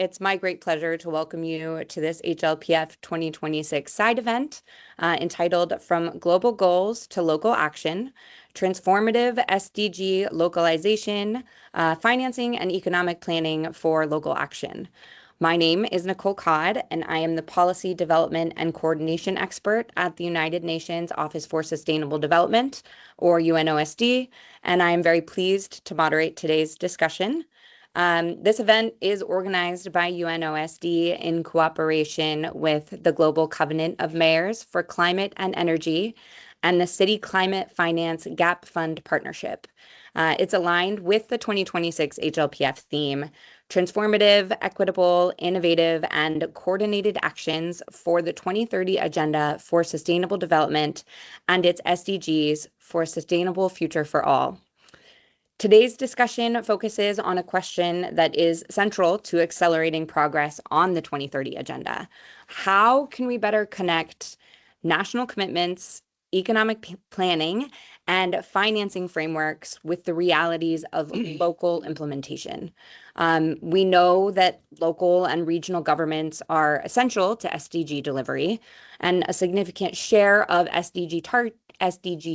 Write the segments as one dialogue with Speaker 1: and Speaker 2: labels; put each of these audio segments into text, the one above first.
Speaker 1: It's my great pleasure to welcome you to this HLPF 2026 side event entitled From Global Goals to Local Action, Transformative SDG Localization, Financing and Economic Planning for Local Action. My name is Nicole Codd, and I am the Policy Development and Coordination Expert at the United Nations Office for Sustainable Development, or UNOSD, and I am very pleased to moderate today's discussion. This event is organized by UNOSD in cooperation with the Global Covenant of Mayors for Climate and Energy and the City Climate Finance Gap Fund Partnership. It's aligned with the 2026 HLPF theme, Transformative, Equitable, Innovative, and Coordinated Actions for the 2030 Agenda for Sustainable Development and its SDGs for a Sustainable Future for All. Today's discussion focuses on a question that is central to accelerating progress on the 2030 Agenda. How can we better connect national commitments, economic planning, and financing frameworks with the realities of local implementation? We know that local and regional governments are essential to SDG delivery, and a significant share of SDG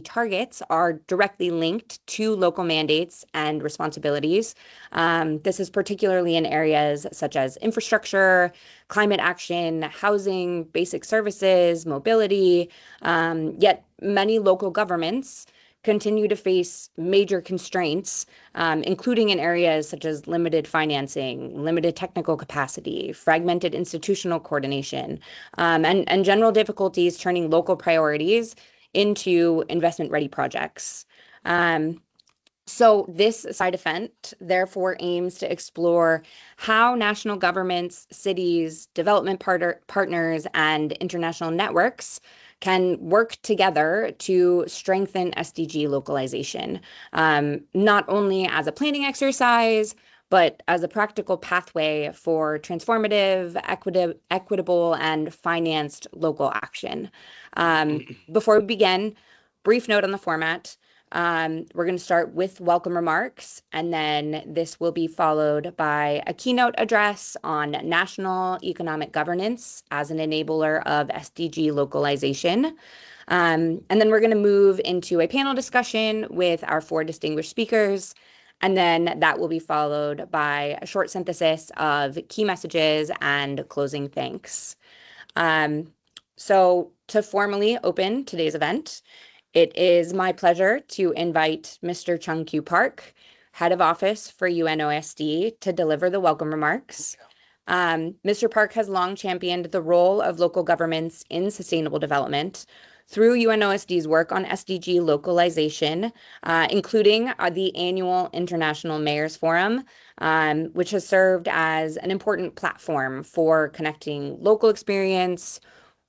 Speaker 1: targets are directly linked to local mandates and responsibilities. This is particularly in areas such as infrastructure, climate action, housing, basic services, mobility, yet many local governments continue to face major constraints, including in areas such as limited financing, limited technical capacity, fragmented institutional coordination, and general difficulties turning local priorities into investment-ready projects. So this side event therefore aims to explore how national governments, cities, development partners, and international networks can work together to strengthen SDG localization, not only as a planning exercise, but as a practical pathway for transformative, equitable, and financed local action. Before we begin, brief note on the format. We're going to start with welcome remarks, and then this will be followed by a keynote address on national economic governance as an enabler of SDG localization. And then we're going to move into a panel discussion with our 4 distinguished speakers, and then that will be followed by a short synthesis of key messages and closing thanks. So to formally open today's event, it is my pleasure to invite Mr. Chung-Kyu Park, Head of Office for UNOSD, to deliver the welcome remarks. Mr. Park has long championed the role of local governments in sustainable development through UNOSD's work on SDG localization, including the annual International Mayors Forum, which has served as an important platform for connecting local experience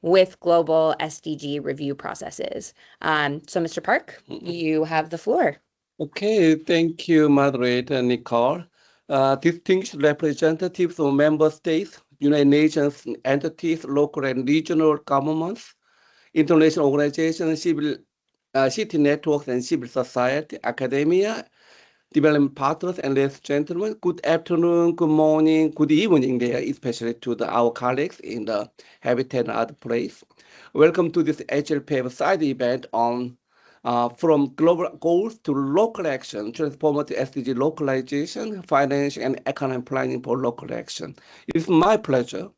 Speaker 1: with global SDG review processes. So, Mr. Park, you have the floor.
Speaker 2: Okay, thank you, Moderator Nicole. Distinguished representatives of member states, United Nations entities, local and regional governments, international organizations, city networks, and civil society, academia, development partners, and ladies and gentlemen, good afternoon, good morning, good evening there, especially to our colleagues in the Habitat and other place. Welcome to this HLPF side event on From Global Goals to Local Action, Transformative SDG Localization, Financial and Economic Planning for Local Action. It's my pleasure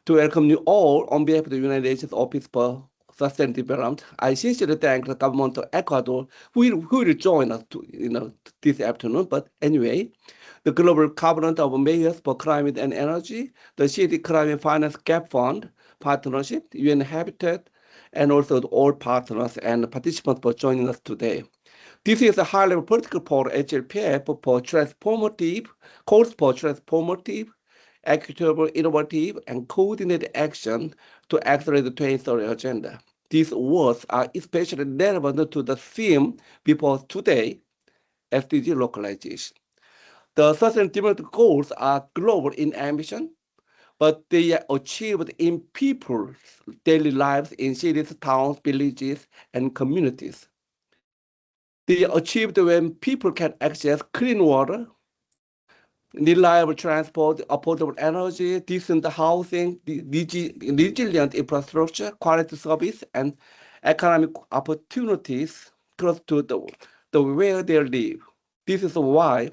Speaker 2: to welcome you all on behalf of the United Nations Office for Sustainable Development. I sincerely thank the government of Ecuador who will join us this afternoon. But anyway, the Global Covenant of Mayors for Climate and Energy, the City Climate Finance Gap Fund Partnership, UN Habitat, and also all partners and participants for joining us today. This is a high-level political for HLPF for transformative, calls for transformative, equitable, innovative, and coordinated action to accelerate the 2030 agenda. These words are especially relevant to the theme before today, SDG localization. The Sustainable Development Goals are global in ambition, but they are achieved in people's daily lives in cities, towns, villages, and communities. They are achieved when people can access clean water, reliable transport, affordable energy, decent housing, resilient infrastructure, quality service, and economic opportunities close to the where they live. This is why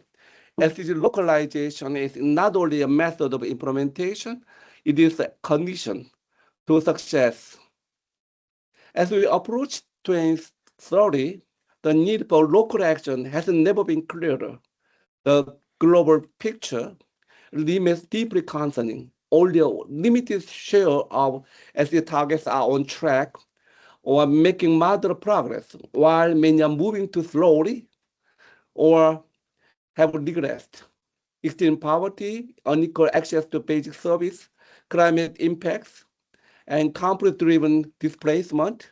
Speaker 2: SDG localization is not only a method of implementation, it is a condition to success. As we approach 2030, the need for local action has never been clearer. The global picture remains deeply concerning. Only a limited share of SDG targets are on track or making moderate progress, while many are moving too slowly or have regressed. Extreme poverty, unequal access to basic service, climate impacts, and conflict-driven displacement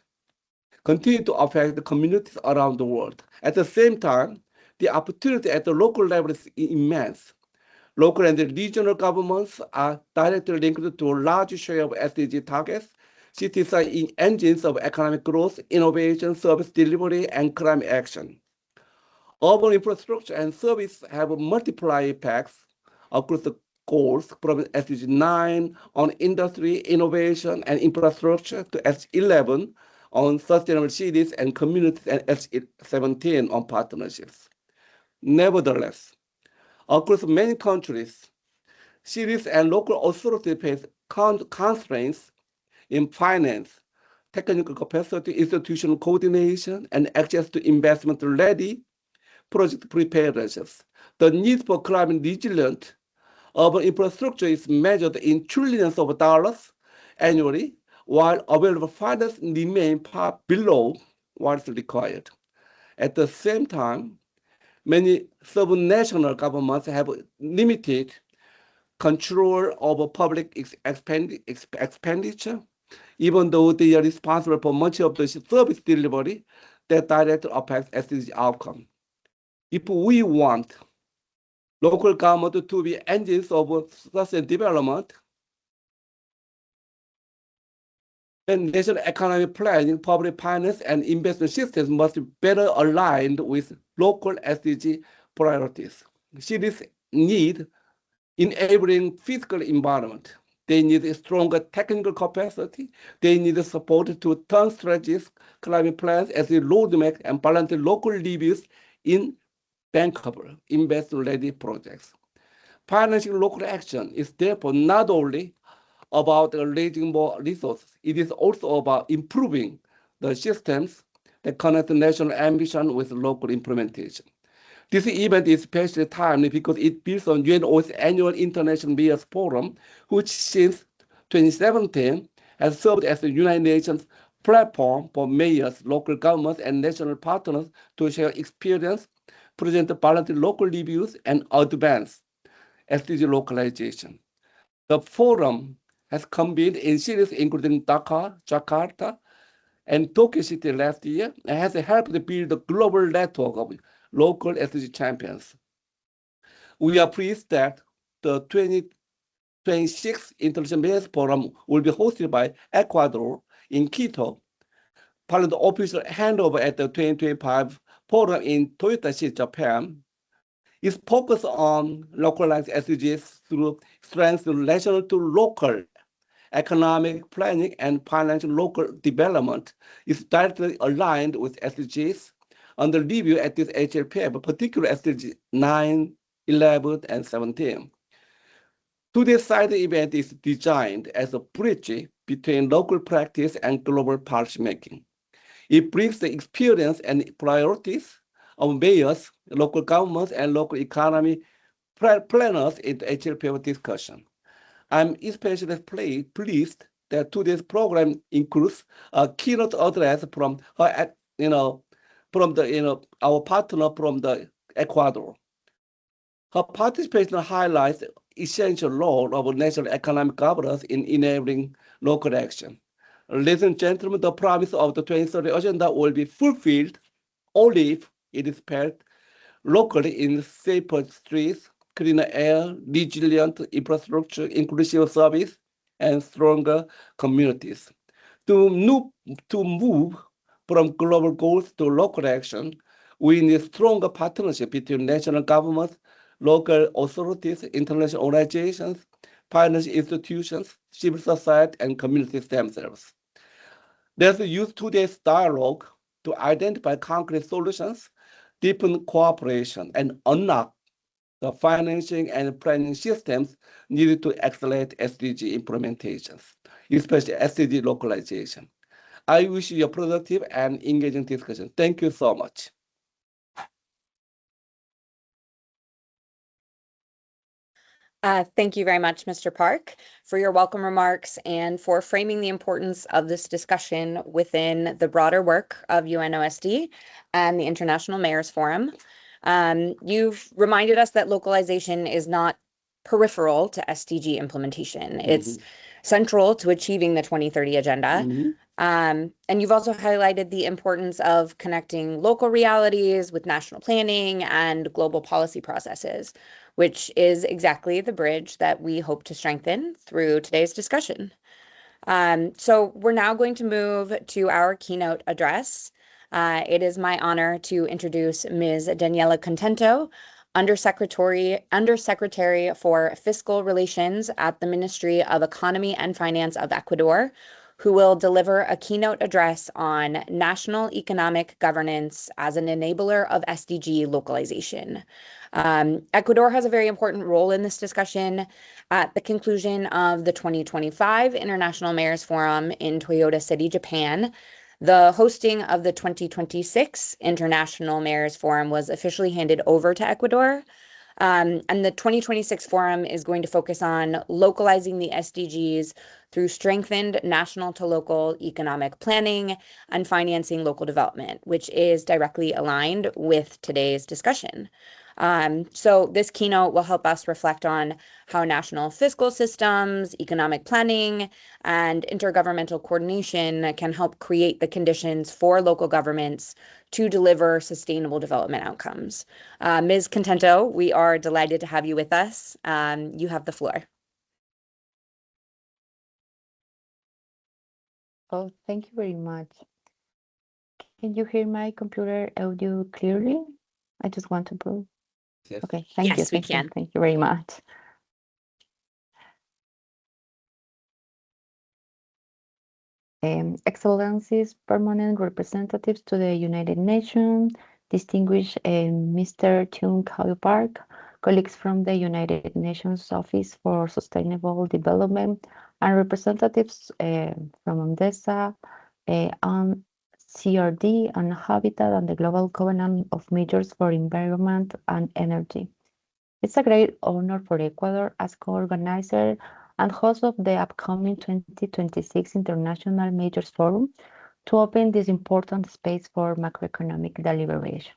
Speaker 2: continue to affect the communities around the world. At the same time, the opportunity at the local level is immense. Local and regional governments are directly linked to a large share of SDG targets. Cities are engines of economic growth, innovation, service delivery, and climate action. Urban infrastructure and service have multiplier impacts across the goals from SDG 9 on industry, innovation, and infrastructure to SDG 11 on sustainable cities and communities and SDG 17 on partnerships. Nevertheless, across many countries, cities and local authorities face constraints in finance, technical capacity, institutional coordination, and access to investment-ready project preparedness. The need for climate resilient urban infrastructure is measured in trillions of dollars annually, while available finance remain far below what is required. At the same time, many subnational governments have limited control over public expenditure, even though they are responsible for much of the service delivery that directly affects SDG outcome. If we want local government to be engines of sustainable development, then national economic planning, public finance, and investment systems must be better aligned with local SDG priorities. Cities need enabling fiscal environment. They need a stronger technical capacity. They need support to turn strategies, climate plans as a roadmap and balance local levies in bankable, investment-ready projects. Financing local action is therefore not only about raising more resources, it is also about improving the systems that connect national ambition with local implementation. This event is especially timely because it builds on UNO's annual International Mayors Forum, which since 2017 has served as the United Nations platform for mayors, local governments, and national partners to share experience, present balanced local reviews, and advance SDG localization. The forum has convened in cities including Dhaka, Jakarta, and Tokyo City last year, and has helped build a global network of local SDG champions. We are pleased that the 2026 International Mayors Forum will be hosted by Ecuador in Quito, following the official handover at the 2025 Forum in Toyota City, Japan. Its focus on localized SDGs through strengthening national to local economic planning and financial local development is directly aligned with SDGs under review at this HLPF, particularly SDG 9, 11, and 17. Today's side event is designed as a bridge between local practice and global policymaking. It brings the experience and priorities of mayors, local governments, and local economy planners into HLPF discussion. I'm especially pleased that today's program includes a keynote address from her, our partner from the Ecuador. Her participation highlights the essential role of national economic governance in enabling local action. Ladies and gentlemen, the promise of the 2030 agenda will be fulfilled only if it is felt locally in safer streets, cleaner air, resilient infrastructure, inclusive service, and stronger communities. To move from global goals to local action, we need stronger partnership between national governments, local authorities, international organizations, financial institutions, civil society, and communities themselves. Let's use today's dialogue to identify concrete solutions, deepen cooperation, and unlock the financing and planning systems needed to accelerate SDG implementations, especially SDG localization. I wish you a productive and engaging discussion. Thank you so much.
Speaker 1: Thank you very much, Mr. Park, for your welcome remarks and for framing the importance of this discussion within the broader work of UNOSD and the International Mayors Forum. You've reminded us that localization is not peripheral to SDG implementation. It's central to achieving the 2030 agenda. And you've also highlighted the importance of connecting local realities with national planning and global policy processes, which is exactly the bridge that we hope to strengthen through today's discussion. So we're now going to move to our keynote address. It is my honor to introduce Ms. Daniela Contento, Undersecretary for Fiscal Relations at the Ministry of Economy and Finance of Ecuador, who will deliver a keynote address on national economic governance as an enabler of SDG localization. Ecuador has a very important role in this discussion. At the conclusion of the 2025 International Mayors Forum in Toyota City, Japan, the hosting of the 2026 International Mayors Forum was officially handed over to Ecuador. And the 2026 forum is going to focus on localizing the SDGs through strengthened national to local economic planning and financing local development, which is directly aligned with today's discussion. So this keynote will help us reflect on how national fiscal systems, economic planning, and intergovernmental coordination can help create the conditions for local governments to deliver sustainable development outcomes. Ms. Contento, we are delighted to have you with us. You have the floor.
Speaker 3: Oh, thank you very much. Can you hear my computer audio clearly? I just want to prove.
Speaker 2: Yes.
Speaker 3: Okay, thank you.
Speaker 1: Yes, we
Speaker 3: Thank
Speaker 1: can.
Speaker 3: you. Thank you very much. Excellencies, permanent representatives to the United Nations, distinguished Mr. Chung Kao Park, colleagues from the United Nations Office for Sustainable Development, and representatives from UNDESA on CRD and Habitat and the Global Covenant of Measures for Environment and Energy. It's a great honor for Ecuador as co-organizer and host of the upcoming 2026 International Mayors Forum to open this important space for macroeconomic deliberation.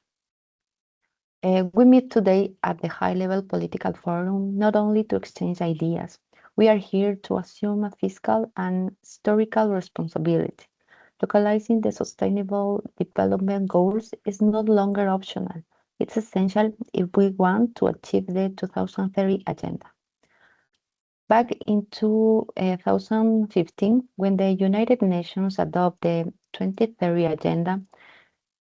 Speaker 3: We meet today at the high-level political forum not only to exchange ideas. We are here to assume a fiscal and historical responsibility. Localizing the sustainable development goals is no longer optional. It's essential if we want to achieve the 2030 agenda. Back in 2015, when the United Nations adopted the 2030 agenda,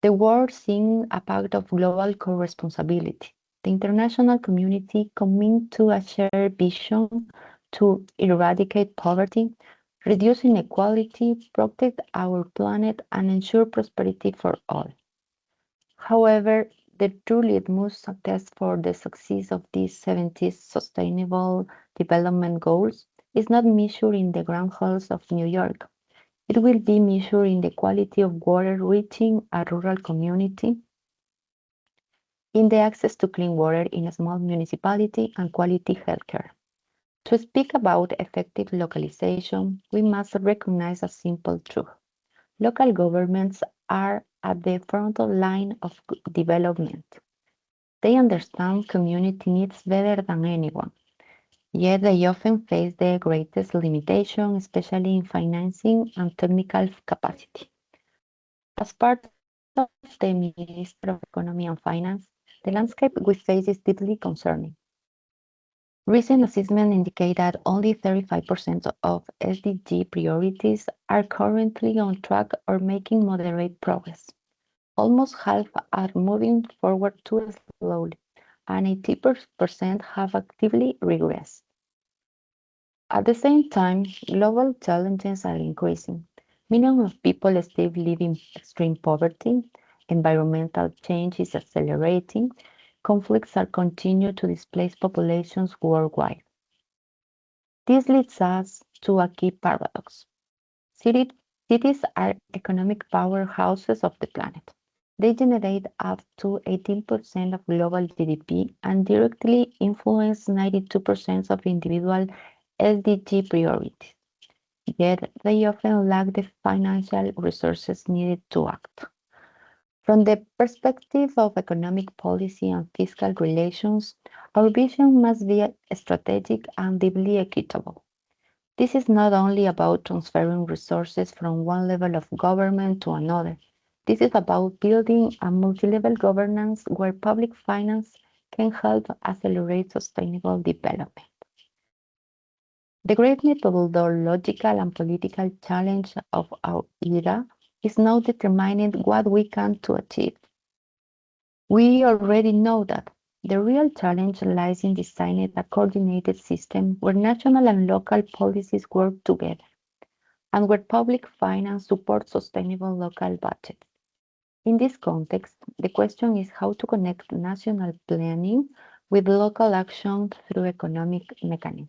Speaker 3: the world seeing a pact of global co-responsibility. The international community committed to a shared vision to eradicate poverty, reduce inequality, protect our planet, and ensure prosperity for all. However, the true litmus test for the success of these 70 Sustainable Development Goals is not measured in the grand halls of New York. It will be measured in the quality of water reaching a rural community, in the access to clean water in a small municipality, and quality healthcare. To speak about effective localization, we must recognize a simple truth. Local governments are at the front line of development. They understand community needs better than anyone, yet they often face the greatest limitation, especially in financing and technical capacity. As part of the Ministry of Economy and Finance, the landscape we face is deeply concerning. Recent assessments indicate that only 35% of SDG priorities are currently on track or making moderate progress. Almost half are moving forward too slowly, and 80% have actively regressed. At the same time, global challenges are increasing. Millions of people still live in extreme poverty, environmental change is accelerating, conflicts are continuing to displace populations worldwide. This leads us to a key paradox. Cities are economic powerhouses of the planet. They generate up to 18% of global GDP and directly influence 92% of individual SDG priorities. Yet they often lack the financial resources needed to act. From the perspective of economic policy and fiscal relations, our vision must be strategic and deeply equitable. This is not only about transferring resources from one level of government to another. This is about building a multi-level governance where public finance can help accelerate sustainable development. The great methodological and political challenge of our era is now determining what we can to achieve. We already know that the real challenge lies in designing a coordinated system where national and local policies work together and where public finance supports sustainable local budgets. In this context, the question is how to connect national planning with local action through economic mechanisms.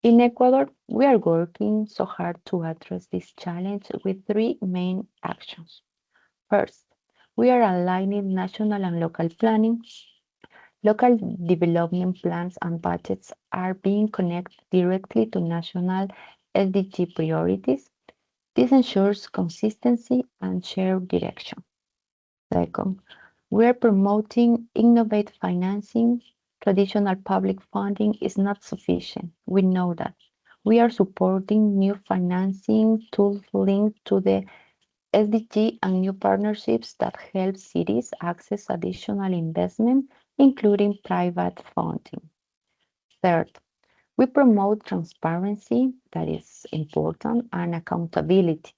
Speaker 3: In Ecuador, we are working so hard to address this challenge with three main actions. First, we are aligning national and local planning. Local development plans and budgets are being connected directly to national SDG priorities. This ensures consistency and shared direction. Second, we are promoting innovative financing. Traditional public funding is not sufficient. We know that. We are supporting new financing tools linked to the SDG and new partnerships that help cities access additional investment, including private funding. Third, we promote transparency, that is important, and accountability.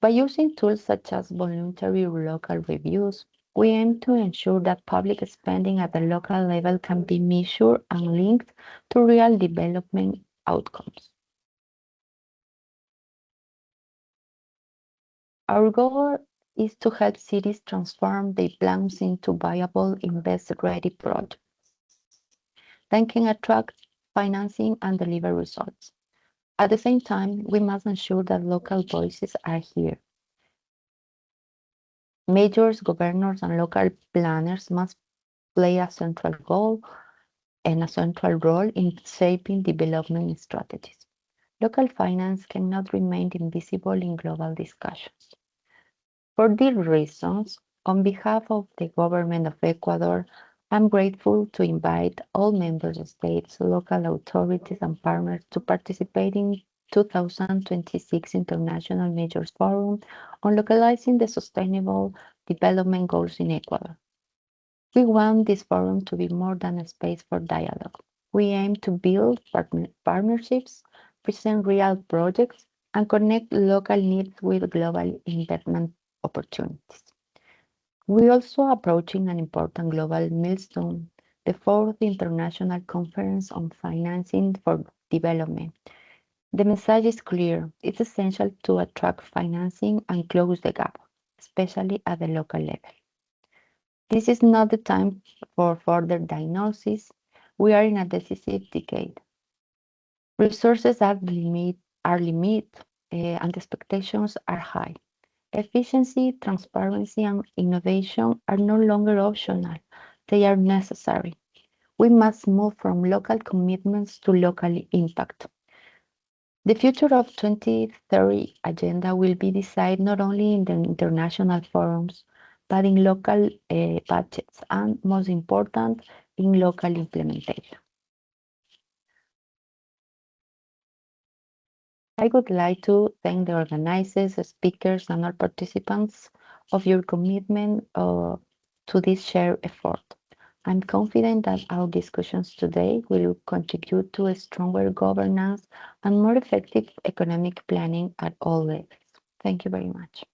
Speaker 3: By using tools such as voluntary local reviews, we aim to ensure that public spending at the local level can be measured and linked to real development outcomes. Our goal is to help cities transform their plans into viable, invest-ready projects that can attract financing and deliver results. At the same time, we must ensure that local voices are heard. Mayors, governors, and local planners must play a central role in shaping development strategies. Local finance cannot remain invisible in global discussions. For these reasons, on behalf of the government of Ecuador, I'm grateful to invite all member states, local authorities, and partners to participate in 2026 International Majors Forum on localizing the sustainable development goals in Ecuador. We want this forum to be more than a space for dialogue. We aim to build partnerships, present real projects, and connect local needs with global investment opportunities. We are also approaching an important global milestone, the fourth International Conference on Financing for Development. The message is clear. It's essential to attract financing and close the gap, especially at the local level. This is not the time for further diagnosis. We are in a decisive decade. Resources are limited, and expectations are high. Efficiency, transparency, and innovation are no longer optional. They are necessary. We must move from local commitments to local impact. The future of 2030 agenda will be decided not only in the international forums, but in local budgets and, most important, in local implementation. I would like to thank the organizers, speakers, and all participants of your commitment to this shared effort. I'm confident that our discussions today will contribute to a stronger governance and more effective economic planning at all levels. Thank you very much.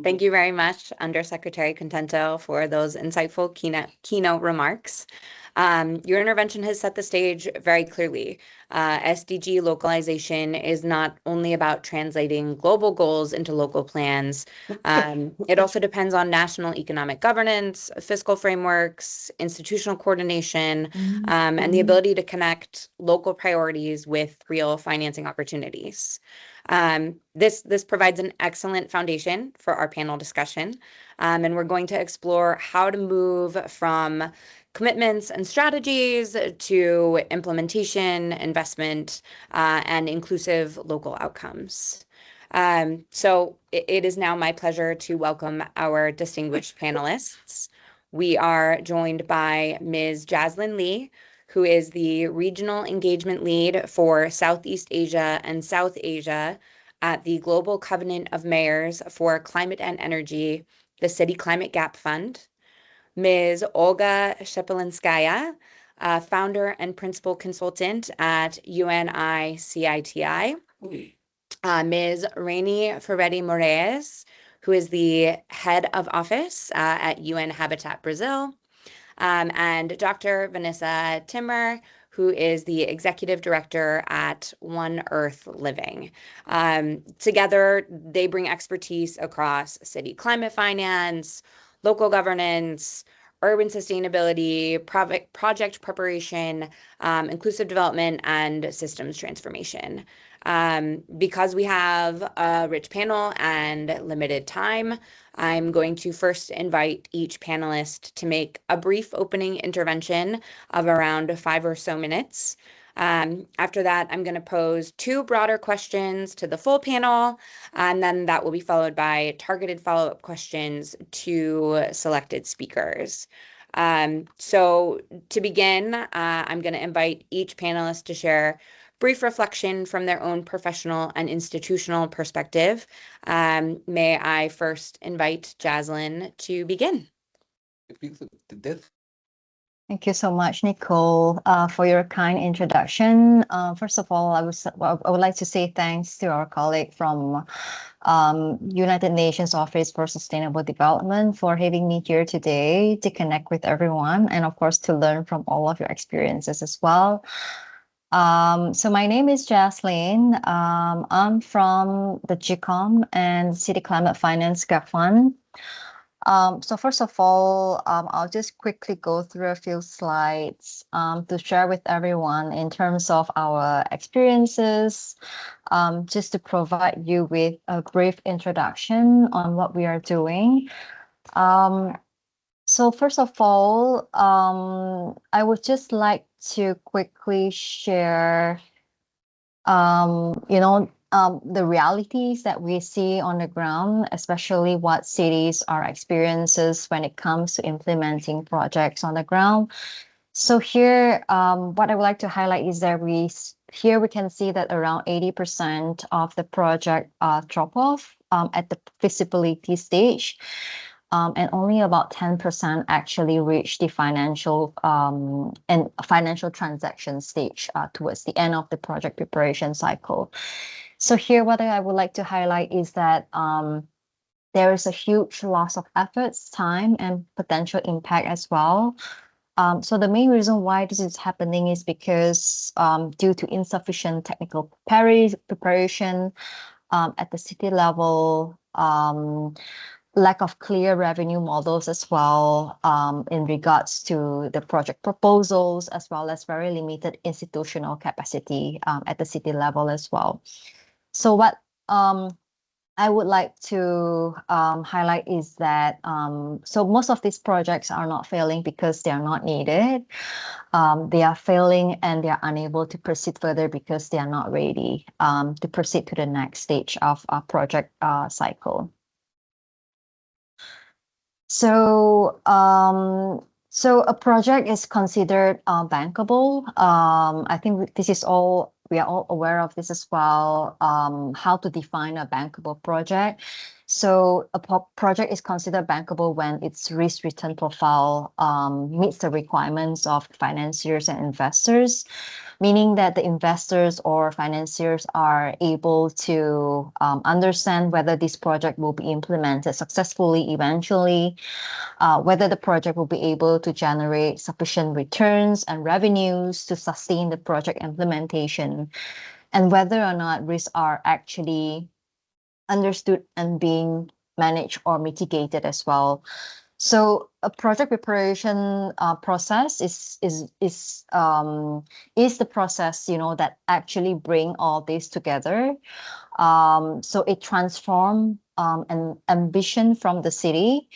Speaker 1: Thank you very much, Undersecretary Contento, for those insightful keynote remarks. Your intervention has set the stage very clearly. SDG localization is not only about translating global goals into local plans. It also depends on national economic governance, fiscal frameworks, institutional coordination, and the ability to connect local priorities with real financing opportunities. This provides an excellent foundation for our panel discussion, and we're going to explore how to move from commitments and strategies to implementation, investment, and inclusive local outcomes. So it is now my pleasure to welcome our distinguished panelists. We are joined by Ms. Jaslyn Lee, who is the Regional Engagement Lead for Southeast Asia and South Asia at the Global Covenant of Mayors for Climate and Energy, the City Climate Gap Fund. Ms. Olga Shepelinskaya, founder and principal consultant at UNICITI. Ms. Rainey Ferretti-Moraes, who is the head of office at UN Habitat Brazil. And Dr. Vanessa Timmer, who is the executive director at One Earth Living. Together, they bring expertise across city climate finance, local governance, urban sustainability, project preparation, inclusive development, and systems transformation. Because we have a rich panel and limited time, I'm going to first invite each panelist to make a brief opening intervention of around 5 or so minutes. After that, I'm going to pose 2 broader questions to the full panel, and then that will be followed by targeted follow-up questions to selected speakers. So to begin, I'm going to invite each panelist to share brief reflection from their own professional and institutional perspective. May I first invite Jaslyn to begin?
Speaker 4: Thank you so much, Nicole, for your kind introduction. First of all, I would like to say thanks to our colleague from United Nations Office for Sustainable Development for having me here today to connect with everyone and, of course, to learn from all of your experiences as well. So my name is Jaslyn. I'm from the GCoM and City Climate Finance Gap Fund. So first of all, I'll just quickly go through a few slides to share with everyone in terms of our experiences, just to provide you with a brief introduction on what we are doing. So first of all, I would just like to quickly share, the realities that we see on the ground, especially what cities are experiences when it comes to implementing projects on the ground. So here, what I would like to highlight is that we can see that around 80% of the project drop off at the feasibility stage. And only about 10% actually reach the financial and financial transaction stage towards the end of the project preparation cycle. So here, what I would like to highlight is that there is a huge loss of efforts, time, and potential impact as well. So the main reason why this is happening is because due to insufficient technical preparation at the city level, lack of clear revenue models as well in regards to the project proposals, as well as very limited institutional capacity at the city level as well. So what I would like to highlight is that so most of these projects are not failing because they are not needed. They are failing and they are unable to proceed further because they are not ready to proceed to the next stage of our project cycle. So, so a project is considered bankable. I think this is we are all aware of this as well, how to define a bankable project. So a project is considered bankable when its risk-return profile meets the requirements of financiers and investors, meaning that the investors or financiers are able to understand whether this project will be implemented successfully eventually, whether the project will be able to generate sufficient returns and revenues to sustain the project implementation, and whether or not risks are actually understood and being managed or mitigated as well. So a project preparation process is the process, you know, that actually bring all this together. So it transform an ambition from the city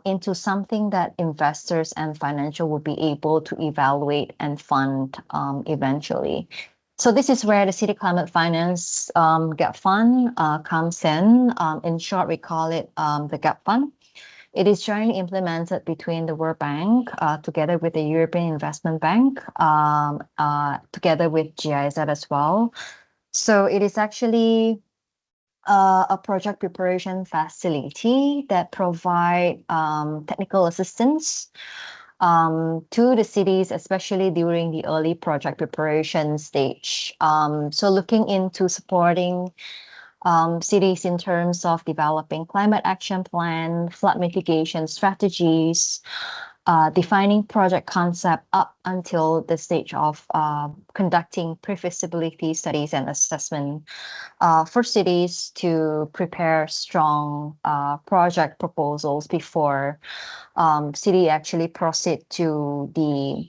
Speaker 4: into something that investors and financial will be able to evaluate and fund eventually. So this is where the City Climate Finance Gap Fund comes in. In short, we call it the Gap Fund. It is jointly implemented between the World Bank together with the European Investment Bank, together with GIZ as well. So it is actually a project preparation facility that provide technical assistance to the cities, especially during the early project preparation stage. So looking into supporting cities in terms of developing climate action plan, flood mitigation strategies, defining project concept up until the stage of conducting pre-feasibility studies and assessment for cities to prepare strong project proposals before city actually proceed to the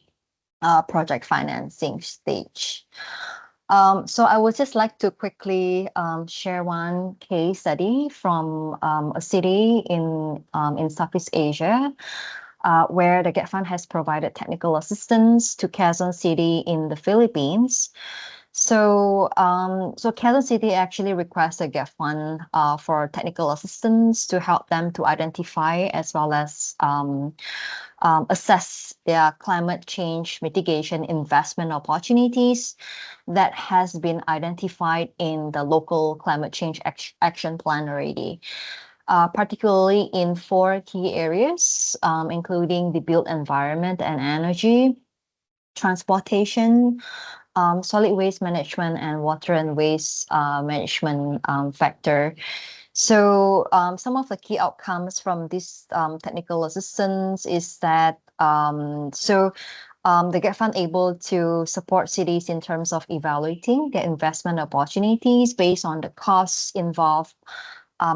Speaker 4: project financing stage. So I would just like to quickly share one case study from a city in Southeast Asia, where the GAP Fund has provided technical assistance to Quezon City in the Philippines. So Quezon City actually requested a GAP Fund for technical assistance to help them to identify as well as assess their climate change mitigation investment opportunities that has been identified in the local climate change action plan already. Particularly in 4 key areas, including the built environment and energy, transportation, solid waste management, and water and waste management factor. So some of the key outcomes from this technical assistance is that the GAP Fund able to support cities in terms of evaluating their investment opportunities based on the costs involved,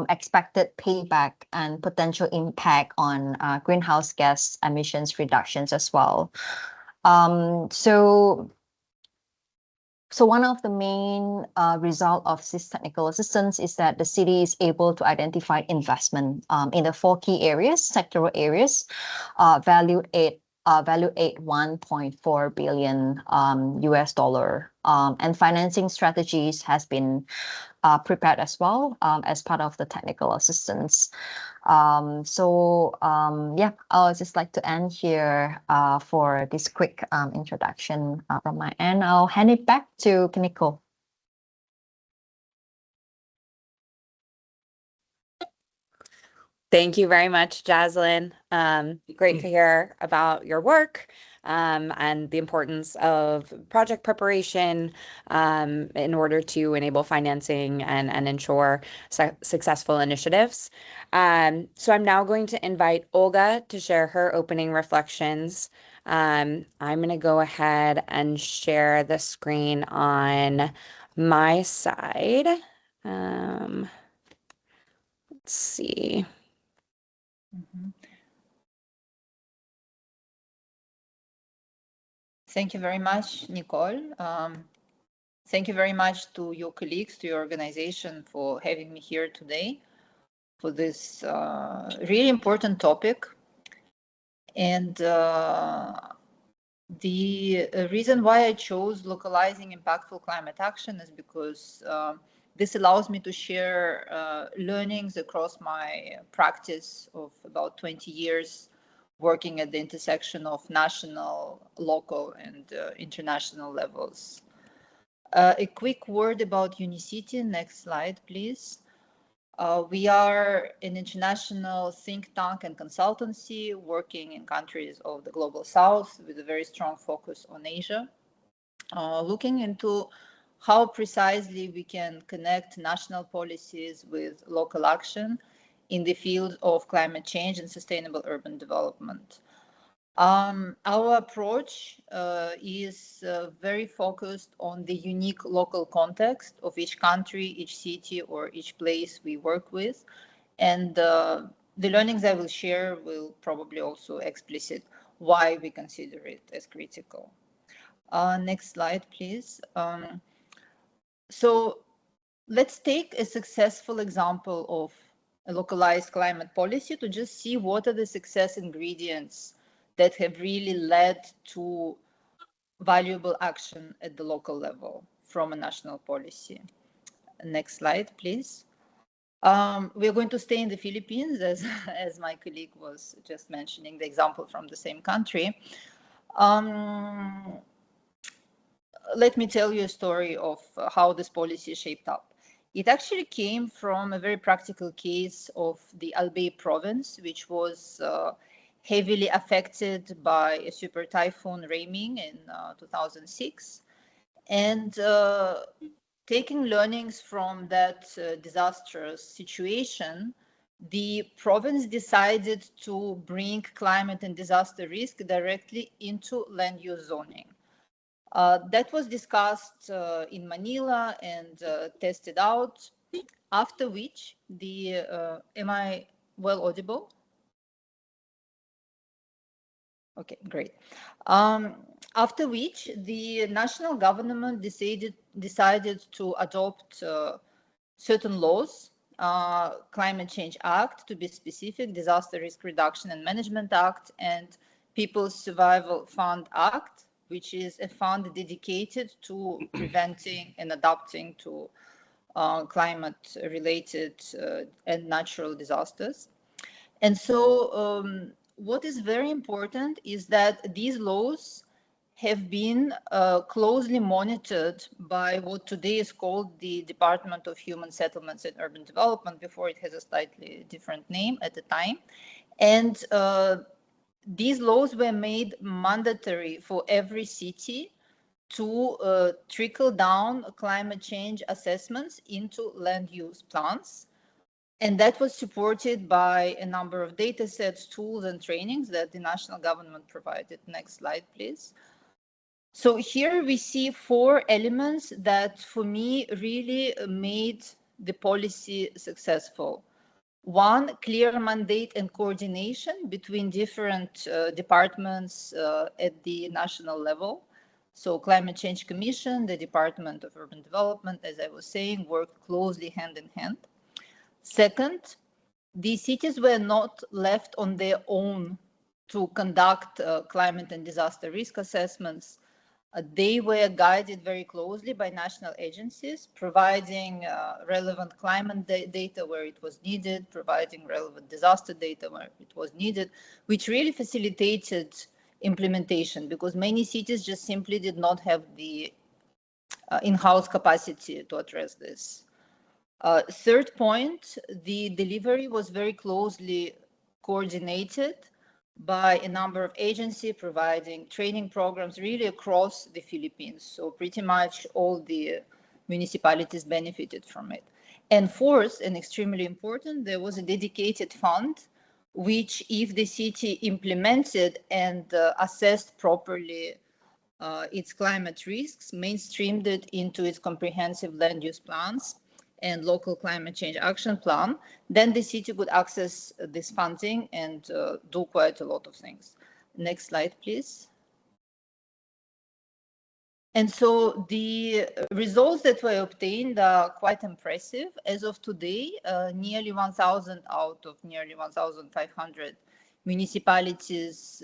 Speaker 4: expected payback, and potential impact on greenhouse gas emissions reductions as well. So one of the main result of this technical assistance is that the city is able to identify investment in the 4 key areas, sectoral areas, valued at 1.4 billion US dollar, and financing strategies has been prepared as well as part of the technical assistance. Yeah, I'll just like to end here for this quick introduction from my end. I'll hand it back to Nicole.
Speaker 1: Thank you very much, Jaslyn. Great to hear about your work and the importance of project preparation in order to enable financing and ensure successful initiatives. So I'm now going to invite Olga to share her opening reflections. I'm going to go ahead and share the screen on my side. Let's see.
Speaker 5: Thank you very much, Nicole. Thank you very much to your colleagues, to your organization for having me here today for this really important topic. And the reason why I chose localizing impactful climate action is because this allows me to share learnings across my practice of about 20 years working at the intersection of national, local, and international levels. A quick word about Unicity. Next slide, please. We are an international think tank and consultancy working in countries of the Global South with a very strong focus on Asia, looking into how precisely we can connect national policies with local action in the field of climate change and sustainable urban development. Our approach is very focused on the unique local context of each country, each city, or each place we work with. And the learnings I will share will probably also explicit why we consider it as critical. Next slide, please. So let's take a successful example of a localized climate policy to just see what are the success ingredients that have really led to valuable action at the local level from a national policy. Next slide, please. We're going to stay in the Philippines, as my colleague was just mentioning the example from the same country. Let me tell you a story of how this policy shaped up. It actually came from a very practical case of the Albay province, which was heavily affected by a super typhoon Raiming in 2006. And taking learnings from that disastrous situation, the province decided to bring climate and disaster risk directly into land use zoning. That was discussed in Manila and tested out, after which the, am I well audible? Okay, great. After which the national government decided to adopt certain laws, Climate Change Act, to be specific, Disaster Risk Reduction and Management Act, and People's Survival Fund Act, which is a fund dedicated to preventing and adapting to climate-related and natural disasters. And so what is very important is that these laws have been closely monitored by what today is called the Department of Human Settlements and Urban Development. Before, it has a slightly different name at the time. And these laws were made mandatory for every city to trickle down climate change assessments into land use plans. And that was supported by a number of data sets, tools, and trainings that the national government provided. Next slide, please. So here we see 4 elements that, for me, really made the policy successful. 1, clear mandate and coordination between different departments at the national level. So Climate Change Commission, the Department of Urban Development, as I was saying, worked closely hand in hand. Second, the cities were not left on their own to conduct climate and disaster risk assessments. They were guided very closely by national agencies, providing relevant climate data where it was needed, providing relevant disaster data where it was needed, which really facilitated implementation, because many cities just simply did not have the in-house capacity to address this. Third point, the delivery was very closely coordinated by a number of agencies providing training programs really across the Philippines. So pretty much all the municipalities benefited from it. And fourth, and extremely important, there was a dedicated fund, which if the city implemented and assessed properly its climate risks, mainstreamed it into its comprehensive land use plans and local climate change action plan, then the city could access this funding and do quite a lot of things. Next slide, please. And so the results that were obtained are quite impressive. As of today, nearly 1,000 out of nearly 1,500 municipalities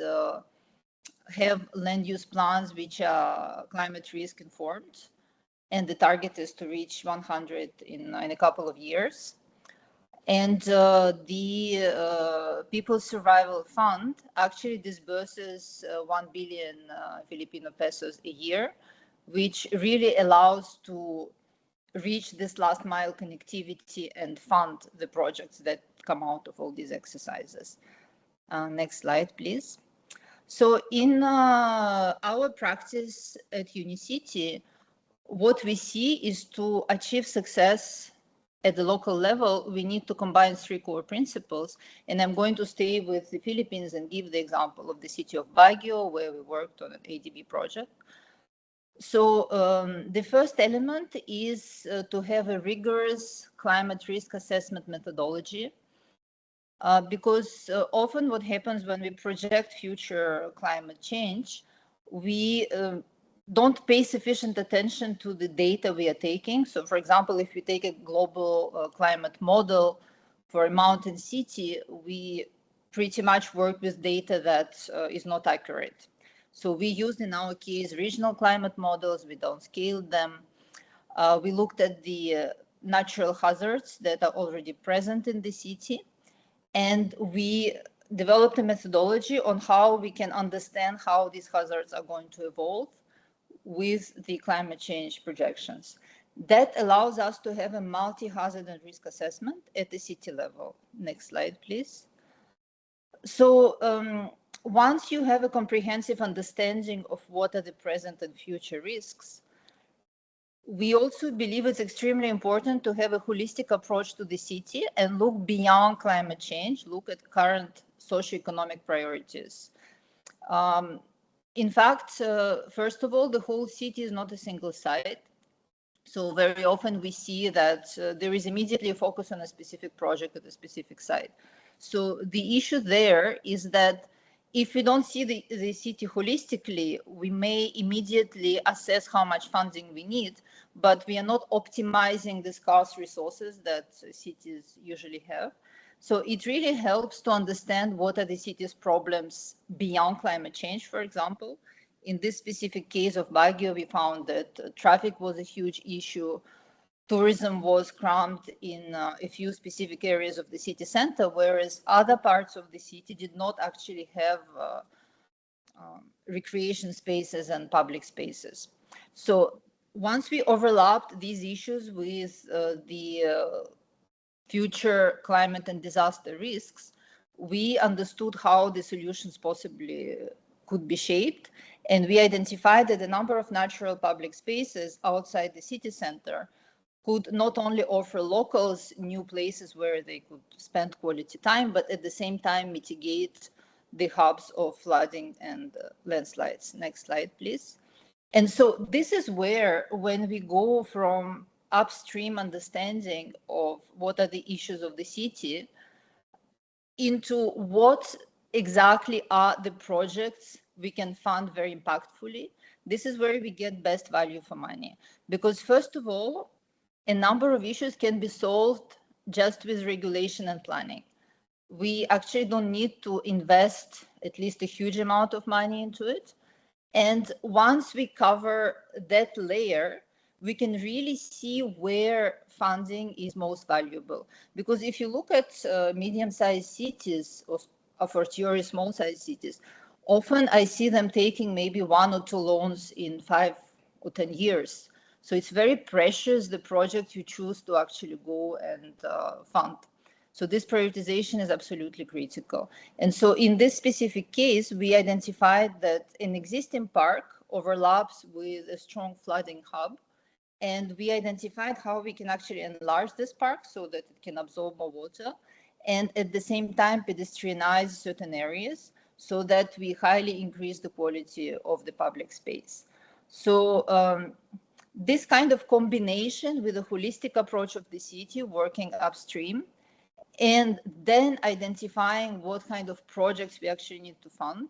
Speaker 5: have land use plans which are climate risk informed. And the target is to reach 100 in a couple of years. And the People's Survival Fund actually disburses 1 billion Filipino pesos a year, which really allows to reach this last mile connectivity and fund the projects that come out of all these exercises. Next slide, please. So in our practice at Unicity, what we see is to achieve success at the local level, we need to combine three core principles. And I'm going to stay with the Philippines and give the example of the city of Baguio, where we worked on an ADB project. So the first element is to have a rigorous climate risk assessment methodology, because often what happens when we project future climate change, we don't pay sufficient attention to the data we are taking. So for example, if we take a global climate model for a mountain city, we pretty much work with data that is not accurate. So we used in our case regional climate models, we downscaled them. We looked at the natural hazards that are already present in the city, and we developed a methodology on how we can understand how these hazards are going to evolve with the climate change projections. That allows us to have a multi-hazard and risk assessment at the city level. Next slide, please. So once you have a comprehensive understanding of what are the present and future risks, we also believe it's extremely important to have a holistic approach to the city and look beyond climate change, look at current socioeconomic priorities. In fact, first of all, the whole city is not a single site. So very often we see that there is immediately a focus on a specific project at a specific site. So the issue there is that if we don't see the city holistically, we may immediately assess how much funding we need, but we are not optimizing the scarce resources that cities usually have. So it really helps to understand what are the city's problems beyond climate change, for example. In this specific case of Baguio, we found that traffic was a huge issue. Tourism was cramped in a few specific areas of the city center, whereas other parts of the city did not actually have recreation spaces and public spaces. So once we overlapped these issues with the future climate and disaster risks, we understood how the solutions possibly could be shaped. And we identified that a number of natural public spaces outside the city center could not only offer locals new places where they could spend quality time, but at the same time mitigate the hubs of flooding and landslides. Next slide, please. And so this is where, when we go from upstream understanding of what are the issues of the city into what exactly are the projects we can fund very impactfully, this is where we get best value for money. Because first of all, a number of issues can be solved just with regulation and planning. We actually don't need to invest at least a huge amount of money into it. And once we cover that layer, we can really see where funding is most valuable. Because if you look at medium-sized cities or a fortiori small-sized cities, often I see them taking maybe 1 or 2 loans in 5 or 10 years. So it's very precious, the project you choose to actually go and fund. So this prioritization is absolutely critical. And so in this specific case, we identified that an existing park overlaps with a strong flooding hub. And we identified how we can actually enlarge this park so that it can absorb more water, and at the same time pedestrianize certain areas so that we highly increase the quality of the public space. So this kind of combination with a holistic approach of the city working upstream, and then identifying what kind of projects we actually need to fund,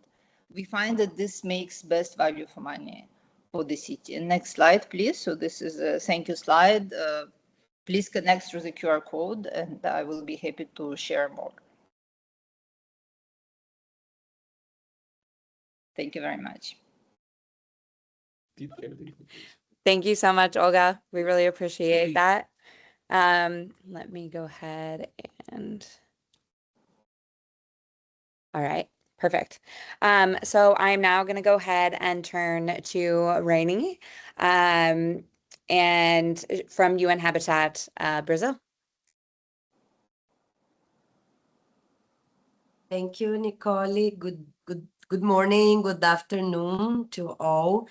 Speaker 5: we find that this makes best value for money for the city. And next slide, please. So this is a thank you slide. Please connect through the QR code, and I will be happy to share more. Thank you very much.
Speaker 1: Thank you so much, Olga. We really appreciate that. Let me go ahead and... All right, perfect. So I'm now going to go ahead and turn to Rainey. and from UN Habitat Brazil.
Speaker 6: Thank you, Nicole. Good morning, good afternoon to all.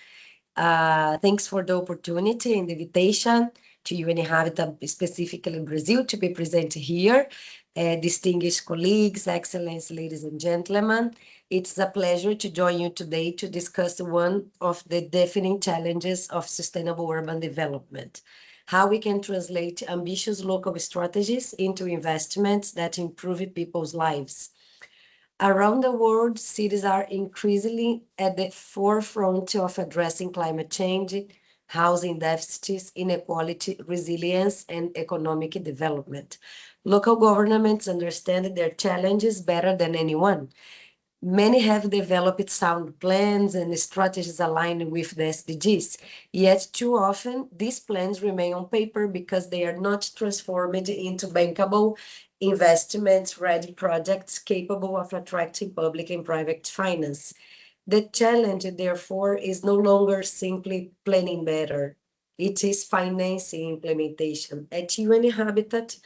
Speaker 6: Thanks for the opportunity and the invitation to UN Habitat, specifically Brazil, to be present here. Distinguished colleagues, excellence, ladies and gentlemen, it's a pleasure to join you today to discuss one of the defining challenges of sustainable urban development, how we can translate ambitious local strategies into investments that improve people's lives. Around the world, cities are increasingly at the forefront of addressing climate change, housing deficits, inequality, resilience, and economic development. Local governments understand their challenges better than anyone. Many have developed sound plans and strategies aligned with the SDGs, yet too often these plans remain on paper because they are not transformed into bankable investment-ready projects capable of attracting public and private finance. The challenge, therefore, is no longer simply planning better. It is financing implementation. At UN Habitat,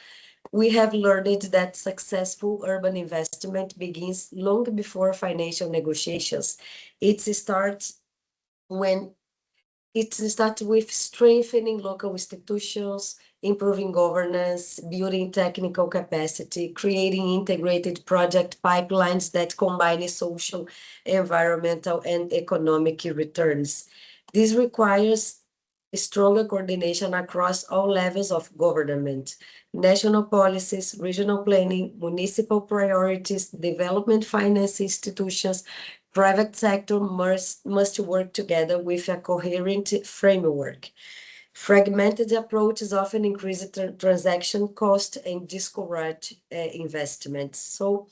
Speaker 6: we have learned that successful urban investment begins long before financial negotiations. It starts with strengthening local institutions, improving governance, building technical capacity, creating integrated project pipelines that combine social, environmental, and economic returns. This requires stronger coordination across all levels of government, national policies, regional planning, municipal priorities, development finance institutions. Private sector must work together with a coherent framework. Fragmented approaches often increase transaction cost and discourage investments. So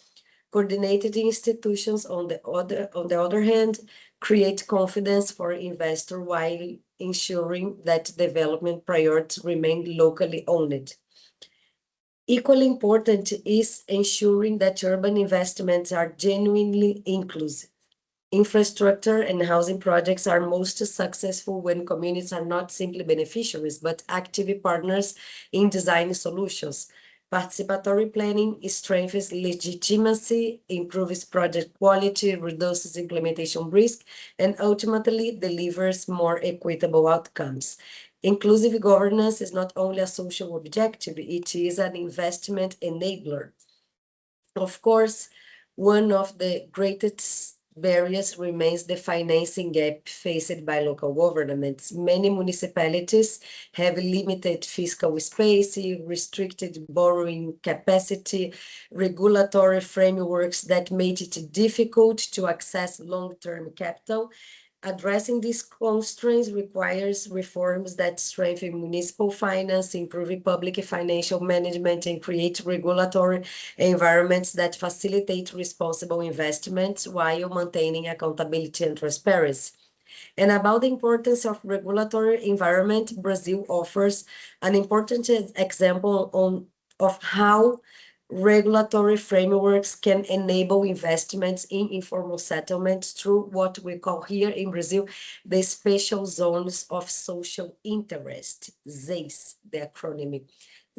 Speaker 6: coordinated institutions, on the other hand, create confidence for investor while ensuring that development priorities remain locally owned. Equally important is ensuring that urban investments are genuinely inclusive. Infrastructure and housing projects are most successful when communities are not simply beneficiaries, but active partners in designing solutions. Participatory planning strengthens legitimacy, improves project quality, reduces implementation risk, and ultimately delivers more equitable outcomes. Inclusive governance is not only a social objective, it is an investment enabler. Of course, one of the greatest barriers remains the financing gap faced by local governments. Many municipalities have limited fiscal space, restricted borrowing capacity, regulatory frameworks that make it difficult to access long-term capital. Addressing these constraints requires reforms that strengthen municipal finance, improve public financial management, and create regulatory environments that facilitate responsible investments while maintaining accountability and transparency. And about the importance of regulatory environment, Brazil offers an important example of how regulatory frameworks can enable investments in informal settlements through what we call here in Brazil the special zones of social interest, ZEIS, the acronym.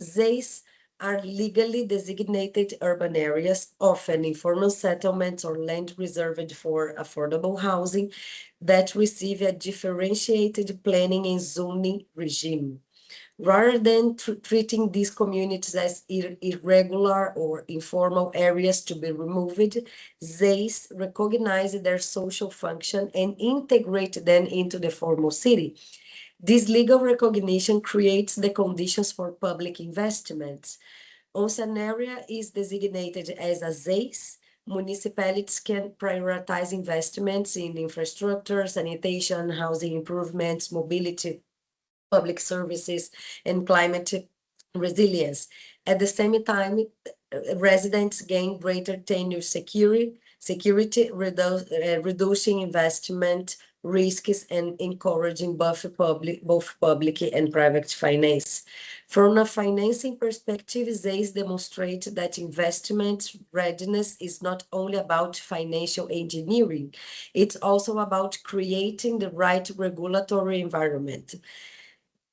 Speaker 6: ZEIS are legally designated urban areas, often informal settlements or land reserved for affordable housing, that receive a differentiated planning and zoning regime. Rather than treating these communities as irregular or informal areas to be removed, ZEIS recognize their social function and integrate them into the formal city. This legal recognition creates the conditions for public investments. Once an area is designated as a ZEIS, municipalities can prioritize investments in infrastructure, sanitation, housing improvements, mobility, public services, and climate resilience. At the same time, residents gain greater tenure security, reducing investment risks and encouraging both public and private finance. From a financing perspective, ZEIS demonstrate that investment readiness is not only about financial engineering, it's also about creating the right regulatory environment.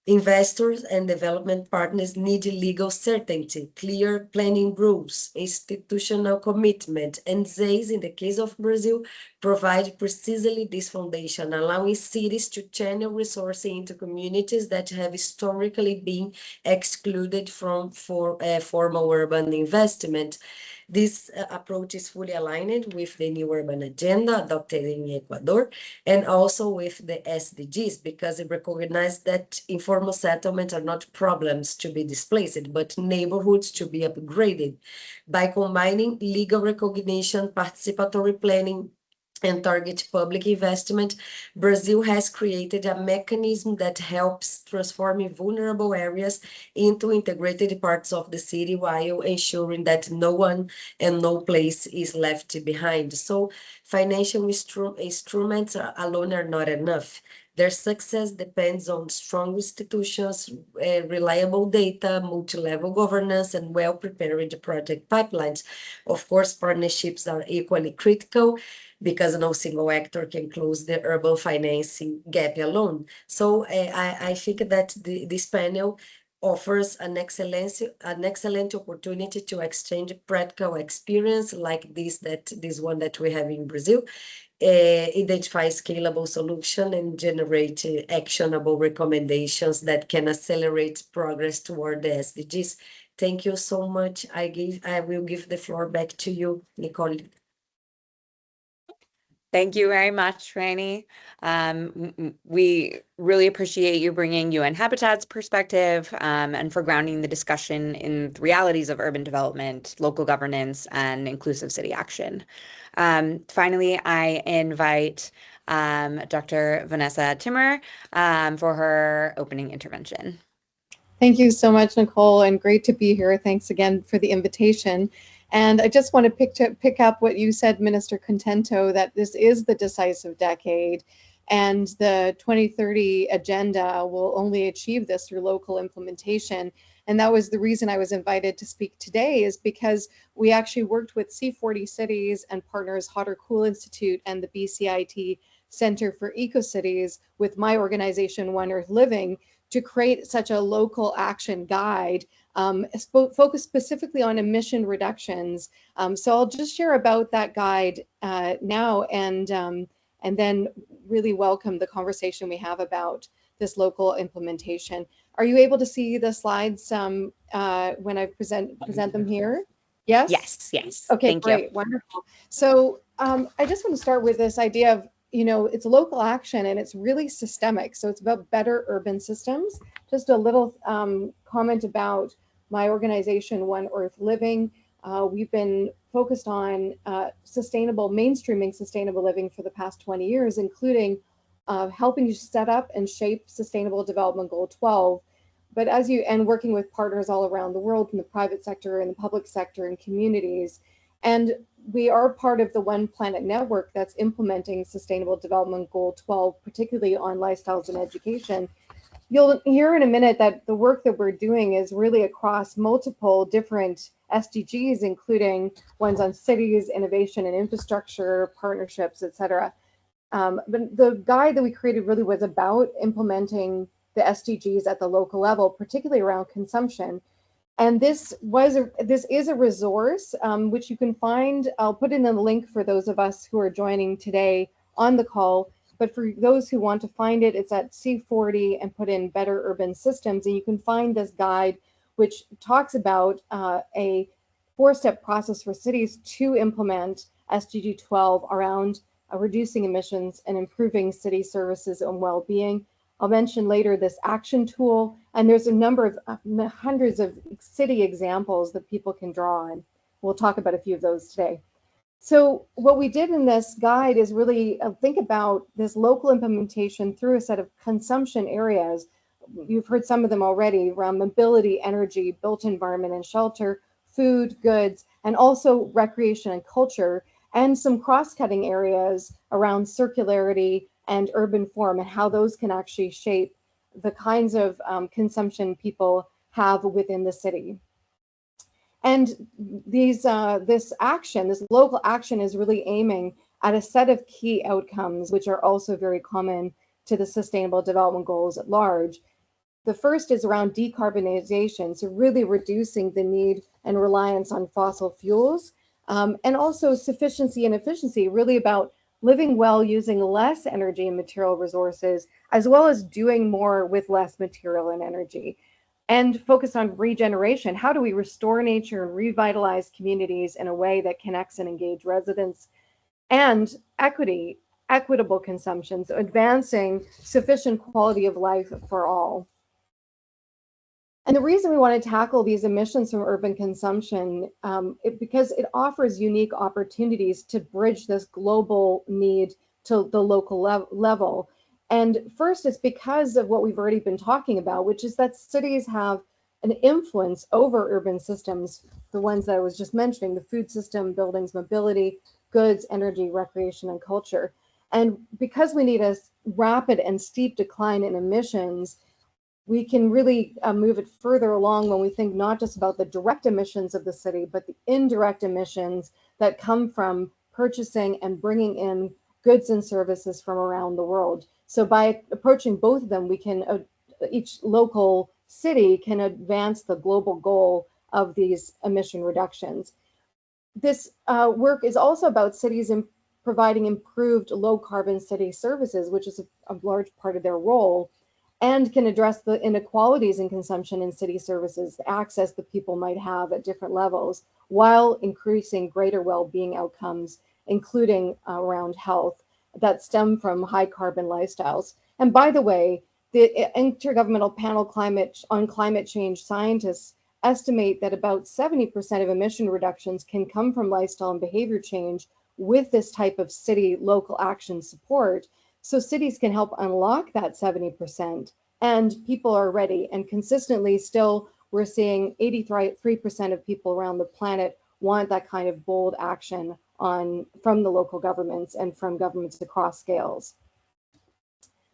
Speaker 6: Investors and development partners need legal certainty, clear planning rules, institutional commitment, and these, in the case of Brazil, provide precisely this foundation, allowing cities to channel resources into communities that have historically been excluded from formal urban investment. This approach is fully aligned with the new urban agenda adopted in Ecuador and also with the SDGs, because it recognizes that informal settlements are not problems to be displaced, but neighborhoods to be upgraded. By combining legal recognition, participatory planning, and target public investment, Brazil has created a mechanism that helps transform vulnerable areas into integrated parts of the city while ensuring that no one and no place is left behind. So financial instruments alone are not enough. Their success depends on strong institutions, reliable data, multi-level governance, and well-prepared project pipelines. Of course, partnerships are equally critical because no single actor can close the urban financing gap alone. So I think that this panel offers an excellent opportunity to exchange practical experience like this one that we have in Brazil, identify scalable solution and generate actionable recommendations that can accelerate progress toward the SDGs. Thank you so much. I will give the floor back to you, Nicole.
Speaker 1: Thank you very much, Rani. We really appreciate you bringing UN Habitat's perspective and for grounding the discussion in the realities of urban development, local governance, and inclusive city action. Finally, I invite Dr. Vanessa Timmer for her opening intervention.
Speaker 7: Thank you so much, Nicole, and great to be here. Thanks again for the invitation. And I just want to pick up what you said, Minister Contento, that this is the decisive decade, and the 2030 agenda will only achieve this through local implementation. And that was the reason I was invited to speak today, is because we actually worked with C40 cities and partners Hot or Cool Institute and the BCIT Center for Eco-Cities with my organization, One Earth Living, to create such a local action guide focused specifically on emission reductions. So I'll just share about that guide now and then really welcome the conversation we have about this local implementation. Are you able to see the slides when I present them here? Yes?
Speaker 1: Yes, yes.
Speaker 7: Okay,
Speaker 1: Thank
Speaker 7: great,
Speaker 1: you.
Speaker 7: wonderful. So I just want to start with this idea of, it's local action and it's really systemic. So it's about better urban systems. Just a little comment about my organization, One Earth Living. We've been focused on mainstreaming sustainable living for the past 20 years, including helping to set up and shape Sustainable Development Goal 12. But and working with partners all around the world in the private sector and the public sector and communities. And we are part of the One Planet Network that's implementing Sustainable Development Goal 12, particularly on lifestyles and education. You'll hear in a minute that the work that we're doing is really across multiple different SDGs, including ones on cities, innovation and infrastructure, partnerships, etc. But the guide that we created really was about implementing the SDGs at the local level, particularly around consumption. And this is a resource which you can find. I'll put in the link for those of us who are joining today on the call. But for those who want to find it, it's at C40 and put in Better Urban Systems. And you can find this guide, which talks about a 4-step process for cities to implement SDG 12 around reducing emissions and improving city services and well-being. I'll mention later this action tool, and there's a number of hundreds of city examples that people can draw on. We'll talk about a few of those today. So what we did in this guide is really think about this local implementation through a set of consumption areas. You've heard some of them already around mobility, energy, built environment and shelter, food, goods, and also recreation and culture, and some cross-cutting areas around circularity and urban form and how those can actually shape the kinds of consumption people have within the city. And this local action is really aiming at a set of key outcomes, which are also very common to the Sustainable Development Goals at large. The first is around decarbonization, so really reducing the need and reliance on fossil fuels, and also sufficiency and efficiency, really about living well using less energy and material resources, as well as doing more with less material and energy. And focus on regeneration. How do we restore nature and revitalize communities in a way that connects and engages residents? And equitable consumption, so advancing sufficient quality of life for all. And the reason we want to tackle these emissions from urban consumption, because it offers unique opportunities to bridge this global need to the local level. And first, it's because of what we've already been talking about, which is that cities have an influence over urban systems, the ones that I was just mentioning, the food system, buildings, mobility, goods, energy, recreation, and culture. And because we need a rapid and steep decline in emissions, we can really move it further along when we think not just about the direct emissions of the city, but the indirect emissions that come from purchasing and bringing in goods and services from around the world. So by approaching both of them, we can, each local city can advance the global goal of these emission reductions. This work is also about cities providing improved low carbon city services, which is a large part of their role, and can address the inequalities in consumption in city services, the access that people might have at different levels, while increasing greater well-being outcomes, including around health, that stem from high carbon lifestyles. And by the way, the Intergovernmental Panel on Climate Change scientists estimate that about 70% of emission reductions can come from lifestyle and behavior change with this type of city local action support. So cities can help unlock that 70%, and people are ready. And consistently still, we're seeing 83% of people around the planet want that kind of bold action from the local governments and from governments across scales.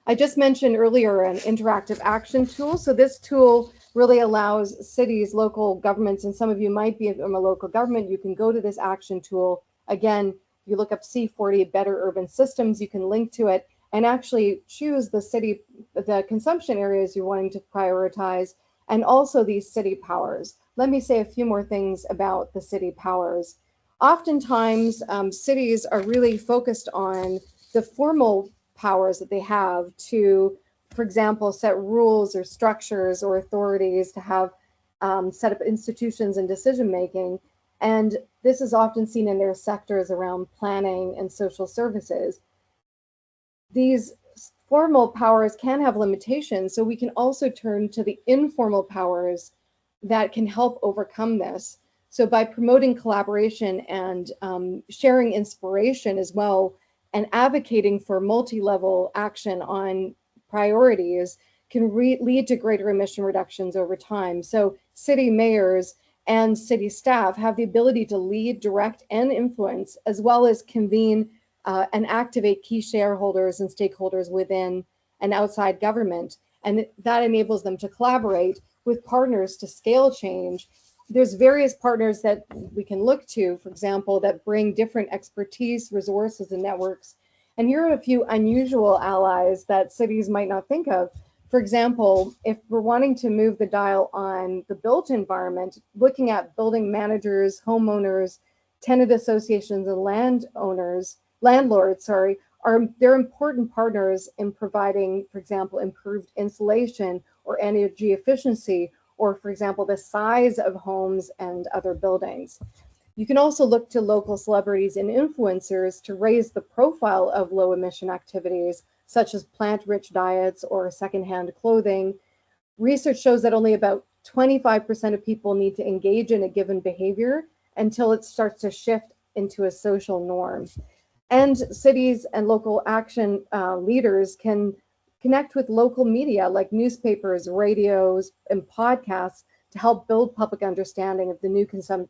Speaker 7: I just mentioned earlier an interactive action tool. So this tool really allows cities, local governments, and some of you might be from a local government, you can go to this action tool. Again, you look up C40 Better Urban Systems, you can link to it and actually choose the consumption areas you're wanting to prioritize, and also these city powers. Let me say a few more things about the city powers. Oftentimes, cities are really focused on the formal powers that they have to, for example, set rules or structures or authorities to have set up institutions and decision-making. And this is often seen in their sectors around planning and social services. These formal powers can have limitations, so we can also turn to the informal powers that can help overcome this. So by promoting collaboration and sharing inspiration as well, and advocating for multi-level action on priorities can lead to greater emission reductions over time. So city mayors and city staff have the ability to lead, direct, and influence, as well as convene and activate key shareholders and stakeholders within and outside government. And that enables them to collaborate with partners to scale change. There's various partners that we can look to, for example, that bring different expertise, resources, and networks. And here are a few unusual allies that cities might not think of. For example, if we're wanting to move the dial on the built environment, looking at building managers, homeowners, tenant associations, and landlords, they're important partners in providing, for example, improved insulation or energy efficiency, or for example, the size of homes and other buildings. You can also look to local celebrities and influencers to raise the profile of low emission activities, such as plant-rich diets or secondhand clothing. Research shows that only about 25% of people need to engage in a given behavior until it starts to shift into a social norm. And cities and local action leaders can connect with local media like newspapers, radios, and podcasts to help build public understanding of the new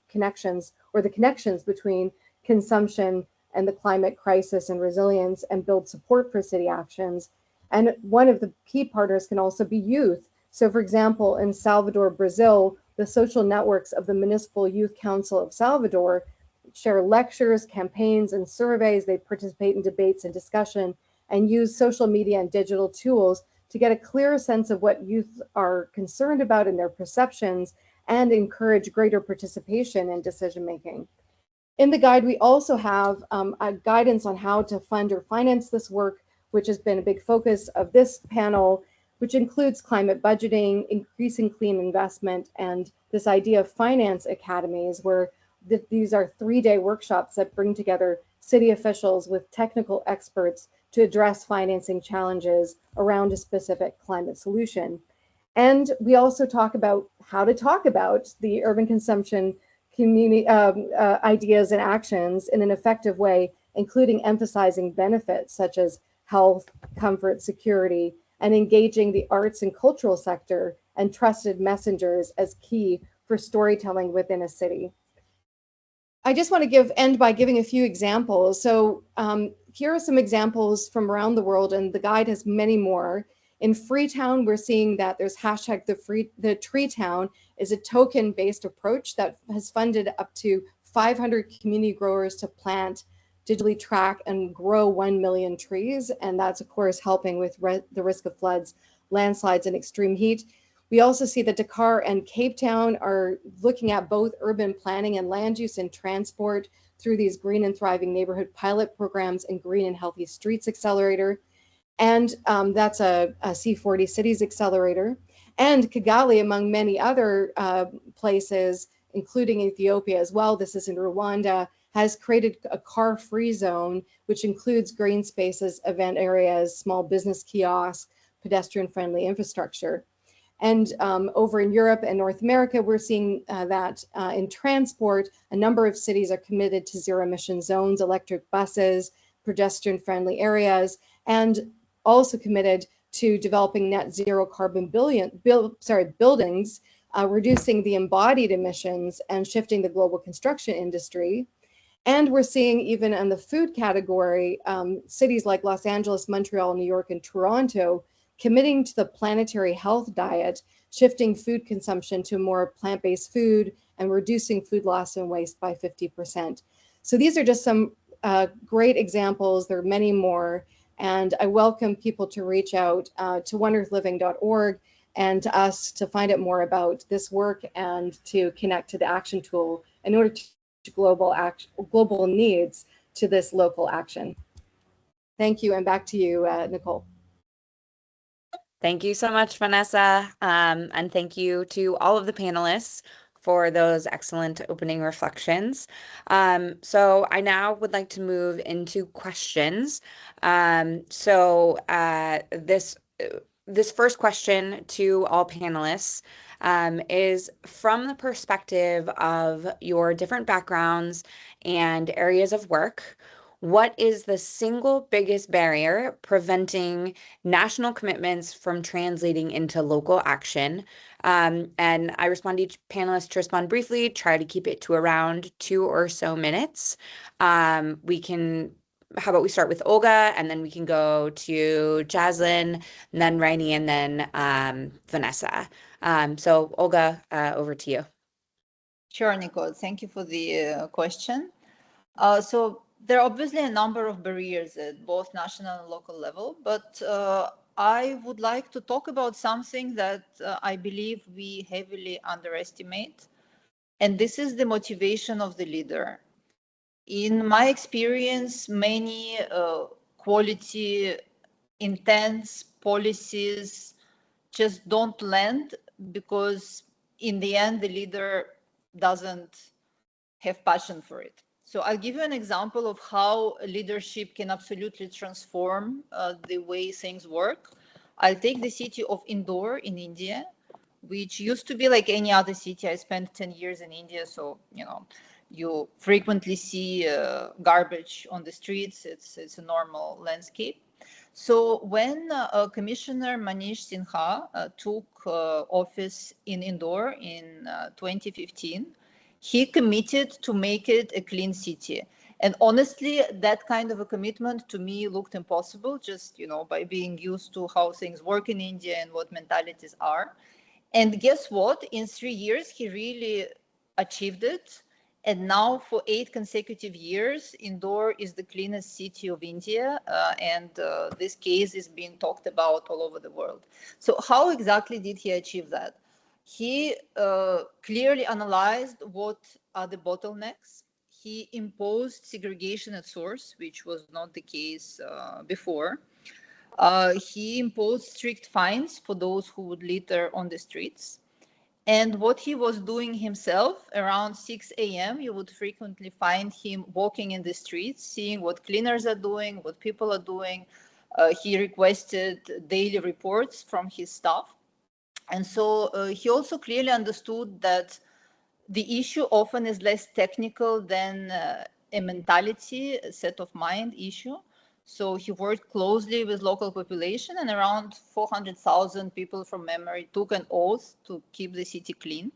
Speaker 7: connections, or the connections between consumption and the climate crisis and resilience, and build support for city actions. And one of the key partners can also be youth. So for example, in Salvador, Brazil, the social networks of the Municipal Youth Council of Salvador share lectures, campaigns, and surveys. They participate in debates and discussion and use social media and digital tools to get a clearer sense of what youth are concerned about in their perceptions and encourage greater participation in decision making. In the guide, we also have a guidance on how to fund or finance this work, which has been a big focus of this panel, which includes climate budgeting, increasing clean investment, and this idea of finance academies, where these are 3-day workshops that bring together city officials with technical experts to address financing challenges around a specific climate solution. And we also talk about how to talk about the urban consumption community ideas and actions in an effective way, including emphasizing benefits such as health, comfort, security, and engaging the arts and cultural sector and trusted messengers as key for storytelling within a city. I just want to end by giving a few examples. So here are some examples from around the world, and the guide has many more. In Freetown, we're seeing that there's hashtag the Tree Town is a token-based approach that has funded up to 500 community growers to plant, digitally track, and grow 1 million trees. And that's, of course, helping with the risk of floods, landslides, and extreme heat. We also see that Dakar and Cape Town are looking at both urban planning and land use and transport through these Green and Thriving Neighborhood pilot programs and Green and Healthy Streets Accelerator. And that's a C40 Cities Accelerator. And Kigali, among many other places, including Ethiopia as well, this is in Rwanda, has created a car-free zone, which includes green spaces, event areas, small business kiosks, pedestrian-friendly infrastructure. And over in Europe and North America, we're seeing that in transport, a number of cities are committed to zero-emission zones, electric buses, pedestrian-friendly areas, and also committed to developing net zero carbon buildings, reducing the embodied emissions and shifting the global construction industry. And we're seeing even in the food category, cities like Los Angeles, Montreal, New York, and Toronto committing to the planetary health diet, shifting food consumption to more plant-based food and reducing food loss and waste by 50%. So these are just some great examples. There are many more. And I welcome people to reach out to oneearthliving.org and to us to find out more about this work and to connect to the action tool in order to global needs to this local action. Thank you, and back to you, Nicole.
Speaker 1: Thank you so much, Vanessa, and thank you to all of the panelists for those excellent opening reflections. So I now would like to move into questions. This first question to all panelists is from the perspective of your different backgrounds and areas of work. What is the single biggest barrier preventing national commitments from translating into local action? And I respond to each panelist to respond briefly, try to keep it to around 2 or so minutes. How about we start with Olga, and then we can go to Jaslyn, and then Rainey, and then Vanessa. So Olga, over to you.
Speaker 5: Sure, Nicole. Thank you for the question. So there are obviously a number of barriers at both national and local level, but I would like to talk about something that I believe we heavily underestimate, and this is the motivation of the leader. In my experience, many quality, intense policies just don't land because in the end, the leader doesn't have passion for it. So I'll give you an example of how leadership can absolutely transform the way things work. I'll take the city of Indore in India, which used to be like any other city. I spent 10 years in India, so you frequently see garbage on the streets. It's a normal landscape. So when Commissioner Manish Sinha took office in Indore in 2015, he committed to make it a clean city. And honestly, that kind of a commitment to me looked impossible, just by being used to how things work in India and what mentalities are. And guess what? In 3 years, he really achieved it. And now for 8 consecutive years, Indore is the cleanest city of India. And this case is being talked about all over the world. So how exactly did he achieve that? He clearly analyzed what are the bottlenecks. He imposed segregation at source, which was not the case before. He imposed strict fines for those who would litter on the streets. And what he was doing himself, around 6 a.m., you would frequently find him walking in the streets, seeing what cleaners are doing, what people are doing. He requested daily reports from his staff. And so he also clearly understood that the issue often is less technical than a mentality, a set of mind issue. So he worked closely with local population, and around 400,000 people from memory took an oath to keep the city clean.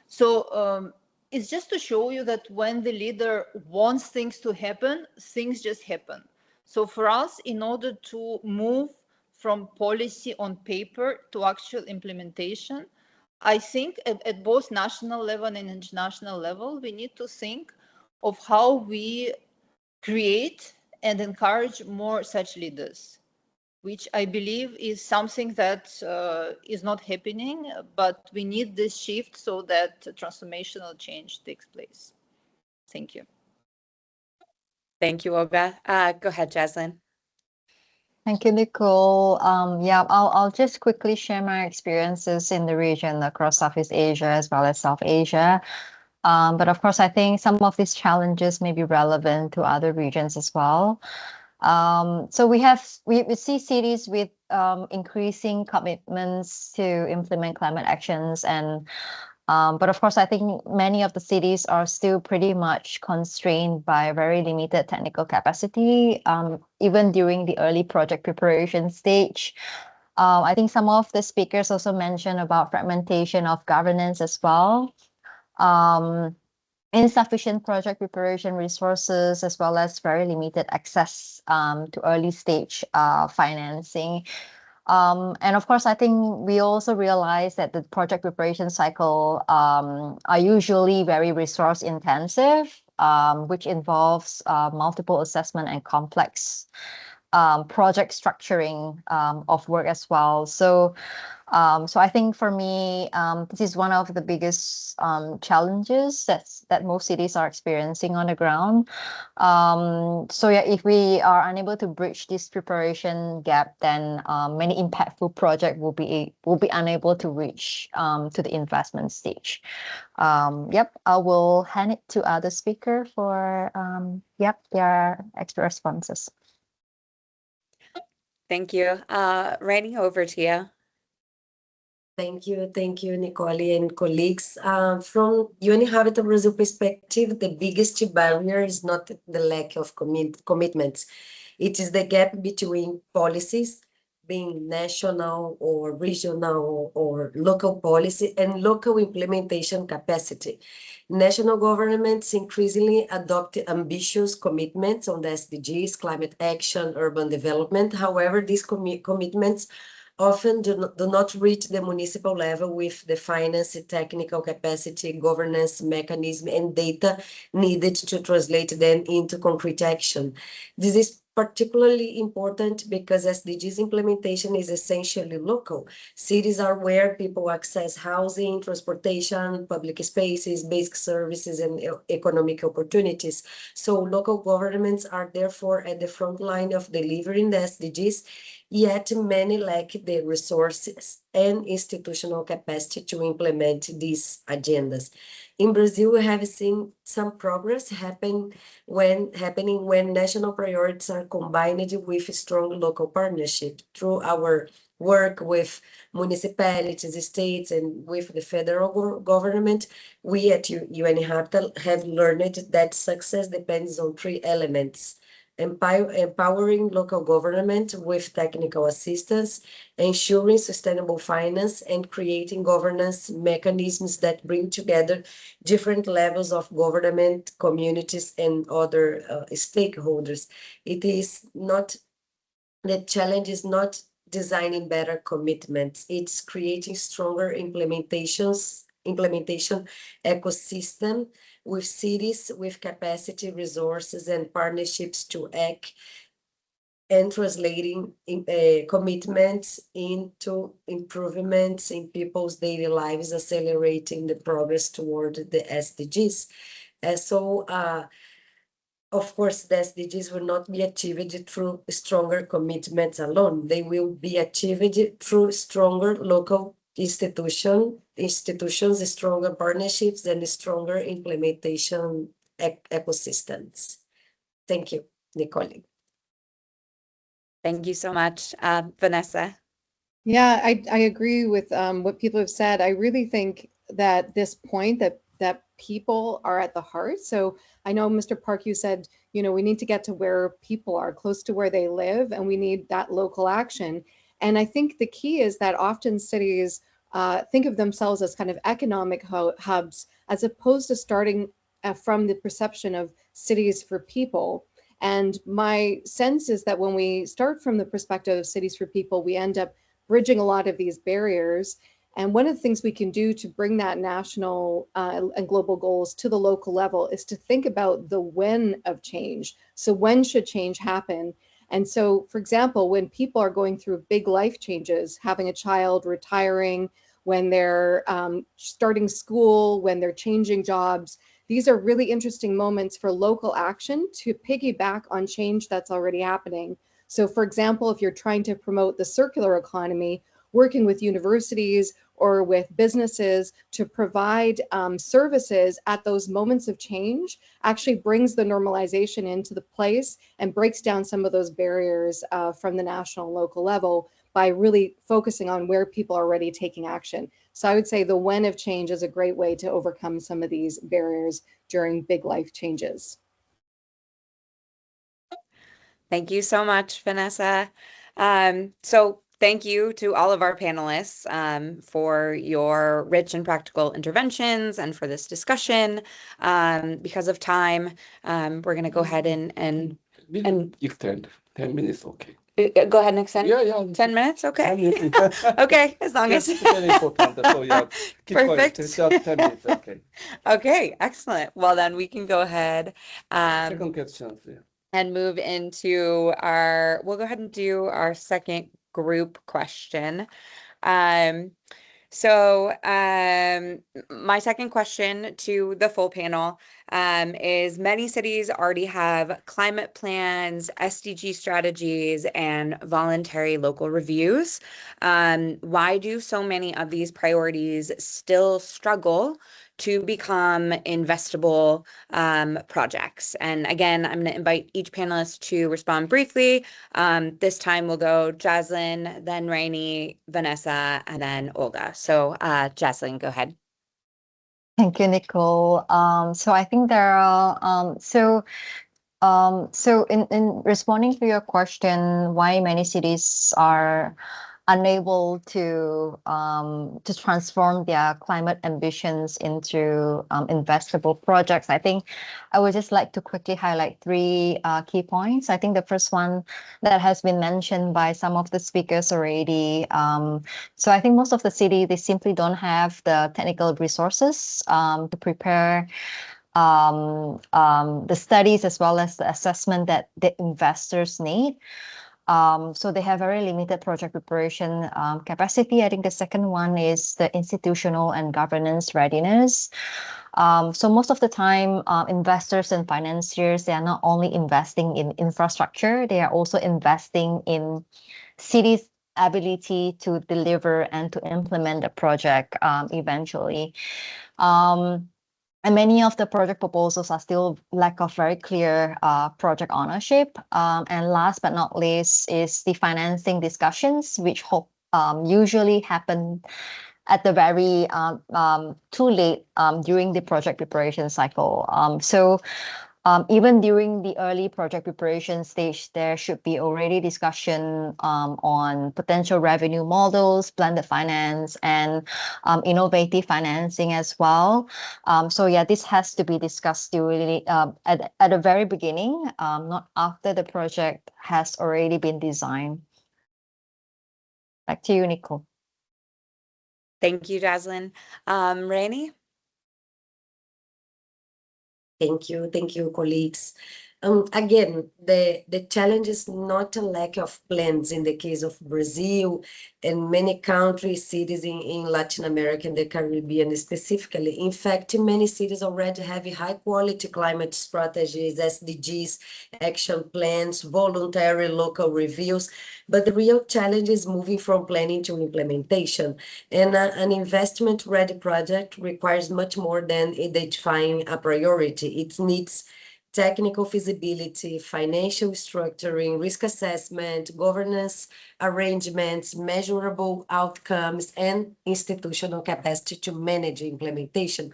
Speaker 5: So it's just to show you that when the leader wants things to happen, things just happen. So for us, in order to move from policy on paper to actual implementation, I think at both national level and international level, we need to think of how we create and encourage more such leaders, which I believe is something that is not happening, but we need this shift so that transformational change takes place. Thank you.
Speaker 1: Thank you, Olga. Go ahead, Jaslyn.
Speaker 4: Thank you, Nicole. Yeah, I'll just quickly share my experiences in the region across Southeast Asia as well as South Asia. But of course, I think some of these challenges may be relevant to other regions as well. So we see cities with increasing commitments to implement climate actions, and but of course, I think many of the cities are still pretty much constrained by very limited technical capacity, even during the early project preparation stage. I think some of the speakers also mentioned about fragmentation of governance as well. Insufficient project preparation resources, as well as very limited access to early stage financing. And of course, I think we also realize that the project preparation cycle are usually very resource intensive, which involves multiple assessment and complex project structuring of work as well. So I think for me, this is one of the biggest challenges that most cities are experiencing on the ground. So yeah, if we are unable to bridge this preparation gap, then many impactful projects will be unable to reach to the investment stage. Yep, I will hand it to other speaker for their extra responses.
Speaker 1: Thank you. Rainy, over to you.
Speaker 6: Thank you, Nicole and colleagues. From UN Habitat Brazil perspective, the biggest barrier is not the lack of commitments. It is the gap between policies, being national or regional or local policy, and local implementation capacity. National governments increasingly adopt ambitious commitments on the SDGs, climate action, urban development. However, these commitments often do not reach the municipal level with the finance, technical capacity, governance mechanism, and data needed to translate them into concrete action. This is particularly important because SDGs implementation is essentially local. Cities are where people access housing, transportation, public spaces, basic services, and economic opportunities. So local governments are therefore at the front line of delivering the SDGs, yet many lack the resources and institutional capacity to implement these agendas. In Brazil, we have seen some progress happening when national priorities are combined with strong local partnership. Through our work with municipalities, states, and with the federal government, we at UN Habitat have learned that success depends on 3 elements: empowering local government with technical assistance, ensuring sustainable finance, and creating governance mechanisms that bring together different levels of government, communities, and other stakeholders. The challenge is not designing better commitments, it's creating stronger implementations implementation ecosystem with cities with capacity, resources, and partnerships to act and translating commitments into improvements in people's daily lives, accelerating the progress toward the SDGs. Of course, the SDGs will not be achieved through stronger commitments alone. They will be achieved through stronger local institutions, stronger partnerships, and stronger implementation ecosystems. Thank you, Nicole.
Speaker 1: Thank you so much, Vanessa.
Speaker 7: Yeah, I agree with what people have said. I really think that this point that people are at the heart. So I know, Mr. Park, you said, you know, we need to get to where people are, close to where they live, and we need that local action. And I think the key is that often cities think of themselves as kind of economic hubs, as opposed to starting from the perception of cities for people. And my sense is that when we start from the perspective of cities for people, we end up bridging a lot of these barriers. And one of the things we can do to bring that national and global goals to the local level is to think about the when of change. So when should change happen? And so, for example, when people are going through big life changes, having a child, retiring, when they're starting school, when they're changing jobs, these are really interesting moments for local action to piggyback on change that's already happening. So for example, if you're trying to promote the circular economy, working with universities or with businesses to provide services at those moments of change actually brings the normalization into the place and breaks down some of those barriers from the national and local level by really focusing on where people are already taking action. So I would say the when of change is a great way to overcome some of these barriers during big life changes.
Speaker 1: Thank you so much, Vanessa. So thank you to all of our panelists for your rich and practical interventions and for this discussion. Because of time, we're going to go ahead and
Speaker 2: extend 10 minutes, okay.
Speaker 1: Go ahead and extend.
Speaker 2: Yeah.
Speaker 1: 10 minutes, okay.
Speaker 2: 10 minutes.
Speaker 1: Okay, as long as.
Speaker 2: It's very important. So yeah, keep
Speaker 1: Perfect.
Speaker 2: Going. Just 10 minutes, okay.
Speaker 1: Okay, excellent. Well, then we can go ahead.
Speaker 2: Second question. Yeah.
Speaker 1: And move into we'll go ahead and do our second group question. So my second question to the full panel is many cities already have climate plans, SDG strategies, and voluntary local reviews. Why do so many of these priorities still struggle to become investable projects? And again, I'm going to invite each panelist to respond briefly. This time we'll go Jaslyn, then Rainey, Vanessa, and then Olga. So Jaslyn, go ahead.
Speaker 4: Thank you, Nicole. So I think there are so in responding to your question, why many cities are unable to transform their climate ambitions into investable projects, I think I would just like to quickly highlight three key points. I think the first one that has been mentioned by some of the speakers already. So I think most of the city, they simply don't have the technical resources to prepare the studies as well as the assessment that the investors need. So they have very limited project preparation capacity. I think the second one is the institutional and governance readiness. So most of the time, investors and financiers, they are not only investing in infrastructure, they are also investing in cities' ability to deliver and to implement the project eventually. And many of the project proposals are still lack of very clear project ownership. And last but not least is the financing discussions, which usually happen at the very too late during the project preparation cycle. Even during the early project preparation stage, there should be already discussion on potential revenue models, blended finance, and innovative financing as well. So yeah, this has to be discussed during at the very beginning, not after the project has already been designed. Back to you, Nicole.
Speaker 1: Thank you, Jaslyn. Rainey?
Speaker 6: Thank you, colleagues. Again, the challenge is not a lack of plans in the case of Brazil and many countries, cities in Latin America and the Caribbean specifically. In fact, many cities already have high quality climate strategies, SDGs, action plans, voluntary local reviews, but the real challenge is moving from planning to implementation. And an investment-ready project requires much more than identifying a priority. It needs technical feasibility, financial structuring, risk assessment, governance arrangements, measurable outcomes, and institutional capacity to manage implementation.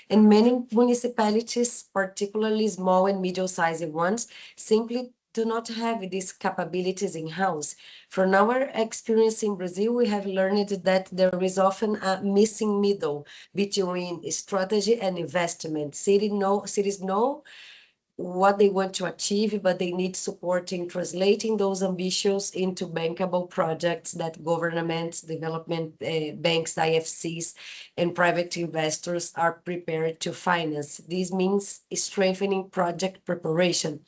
Speaker 6: And many municipalities, particularly small and medium-sized ones, simply do not have these capabilities in-house. From our experience in Brazil, we have learned that there is often a missing middle between strategy and investment. Cities know what they want to achieve, but they need support in translating those ambitions into bankable projects that governments, development banks, IFCs, and private investors are prepared to finance. This means strengthening project preparation.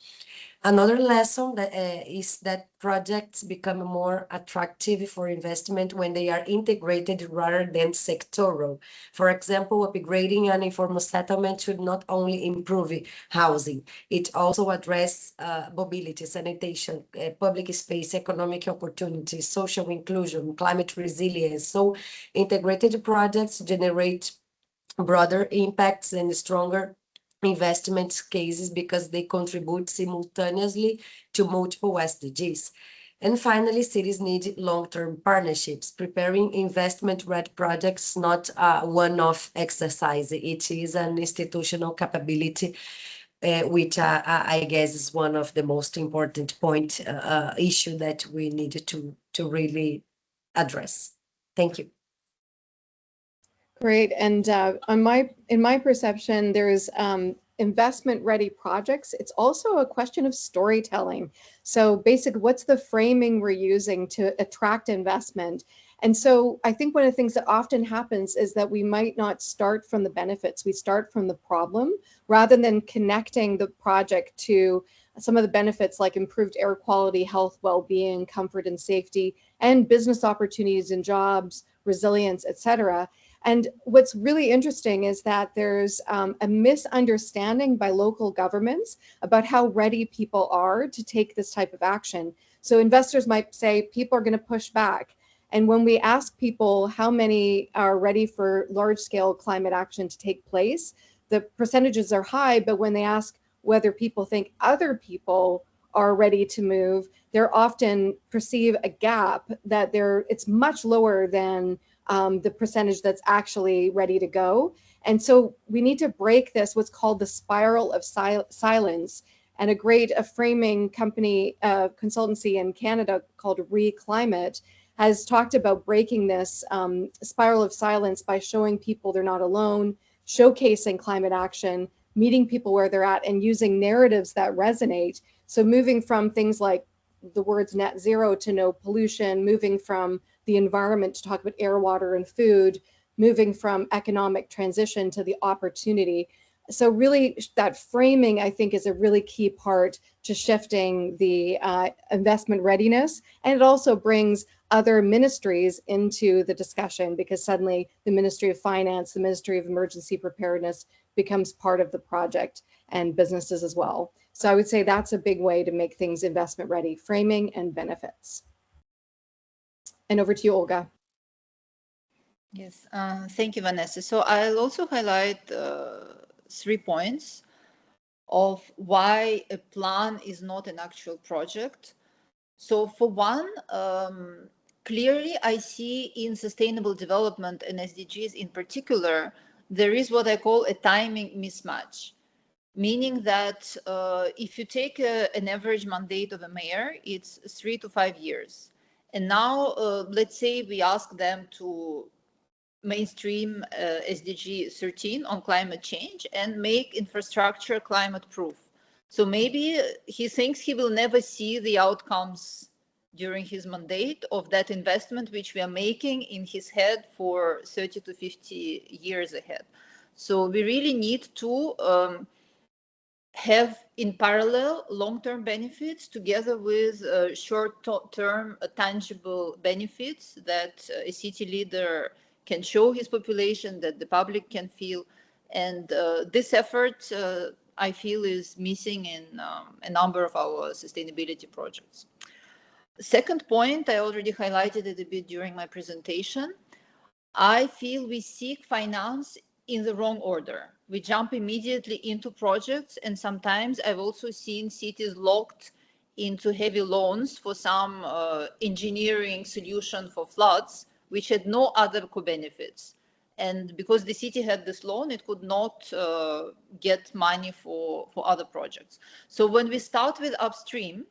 Speaker 6: Another lesson is that projects become more attractive for investment when they are integrated rather than sectoral. For example, upgrading an informal settlement should not only improve housing, it also addresses mobility, sanitation, public space, economic opportunities, social inclusion, climate resilience. So integrated projects generate broader impacts and stronger investment cases because they contribute simultaneously to multiple SDGs. And finally, cities need long-term partnerships. Preparing investment-ready projects not a one-off exercise. It is an institutional capability, which I guess is one of the most important issue that we need to really address. Thank you.
Speaker 7: Great. And in my perception, there's investment-ready projects. It's also a question of storytelling. So basically, what's the framing we're using to attract investment? And so I think one of the things that often happens is that we might not start from the benefits. We start from the problem rather than connecting the project to some of the benefits like improved air quality, health, well-being, comfort and safety, and business opportunities and jobs, resilience, et cetera. And what's really interesting is that there's a misunderstanding by local governments about how ready people are to take this type of action. So investors might say people are going to push back. And when we ask people how many are ready for large-scale climate action to take place, the percentages are high, but when they ask whether people think other people are ready to move, they're often perceive a gap that it's much lower than the percentage that's actually ready to go. And so we need to break this, what's called the spiral of silence. And a great framing company consultancy in Canada called ReClimate has talked about breaking this spiral of silence by showing people they're not alone, showcasing climate action, meeting people where they're at, and using narratives that resonate. So moving from things like the words net zero to no pollution, moving from the environment to talk about air, water, and food, moving from economic transition to the opportunity. So really that framing, I think, is a really key part to shifting the investment readiness. And it also brings other ministries into the discussion because suddenly the Ministry of Finance, the Ministry of Emergency Preparedness becomes part of the project, and businesses as well. So I would say that's a big way to make things investment ready, framing and benefits. And over to you, Olga.
Speaker 5: Yes, thank you, Vanessa. So I'll also highlight 3 points of why a plan is not an actual project. So for one, clearly I see in sustainable development and SDGs in particular, there is what I call a timing mismatch, meaning that if you take an average mandate of a mayor, it's 3 to 5 years. And now let's say we ask them to mainstream SDG 13 on climate change and make infrastructure climate proof. So maybe he thinks he will never see the outcomes during his mandate of that investment which we are making in his head for 30 to 50 years ahead. So we really need to have in parallel long-term benefits together with short-term tangible benefits that a city leader can show his population, that the public can feel. And this effort, I feel, is missing in a number of our sustainability projects. Second point, I already highlighted it a bit during my presentation. I feel we seek finance in the wrong order. We jump immediately into projects, and sometimes I've also seen cities locked into heavy loans for some engineering solution for floods, which had no other co-benefits. And because the city had this loan, it could not get money for other projects. So when we start with upstream,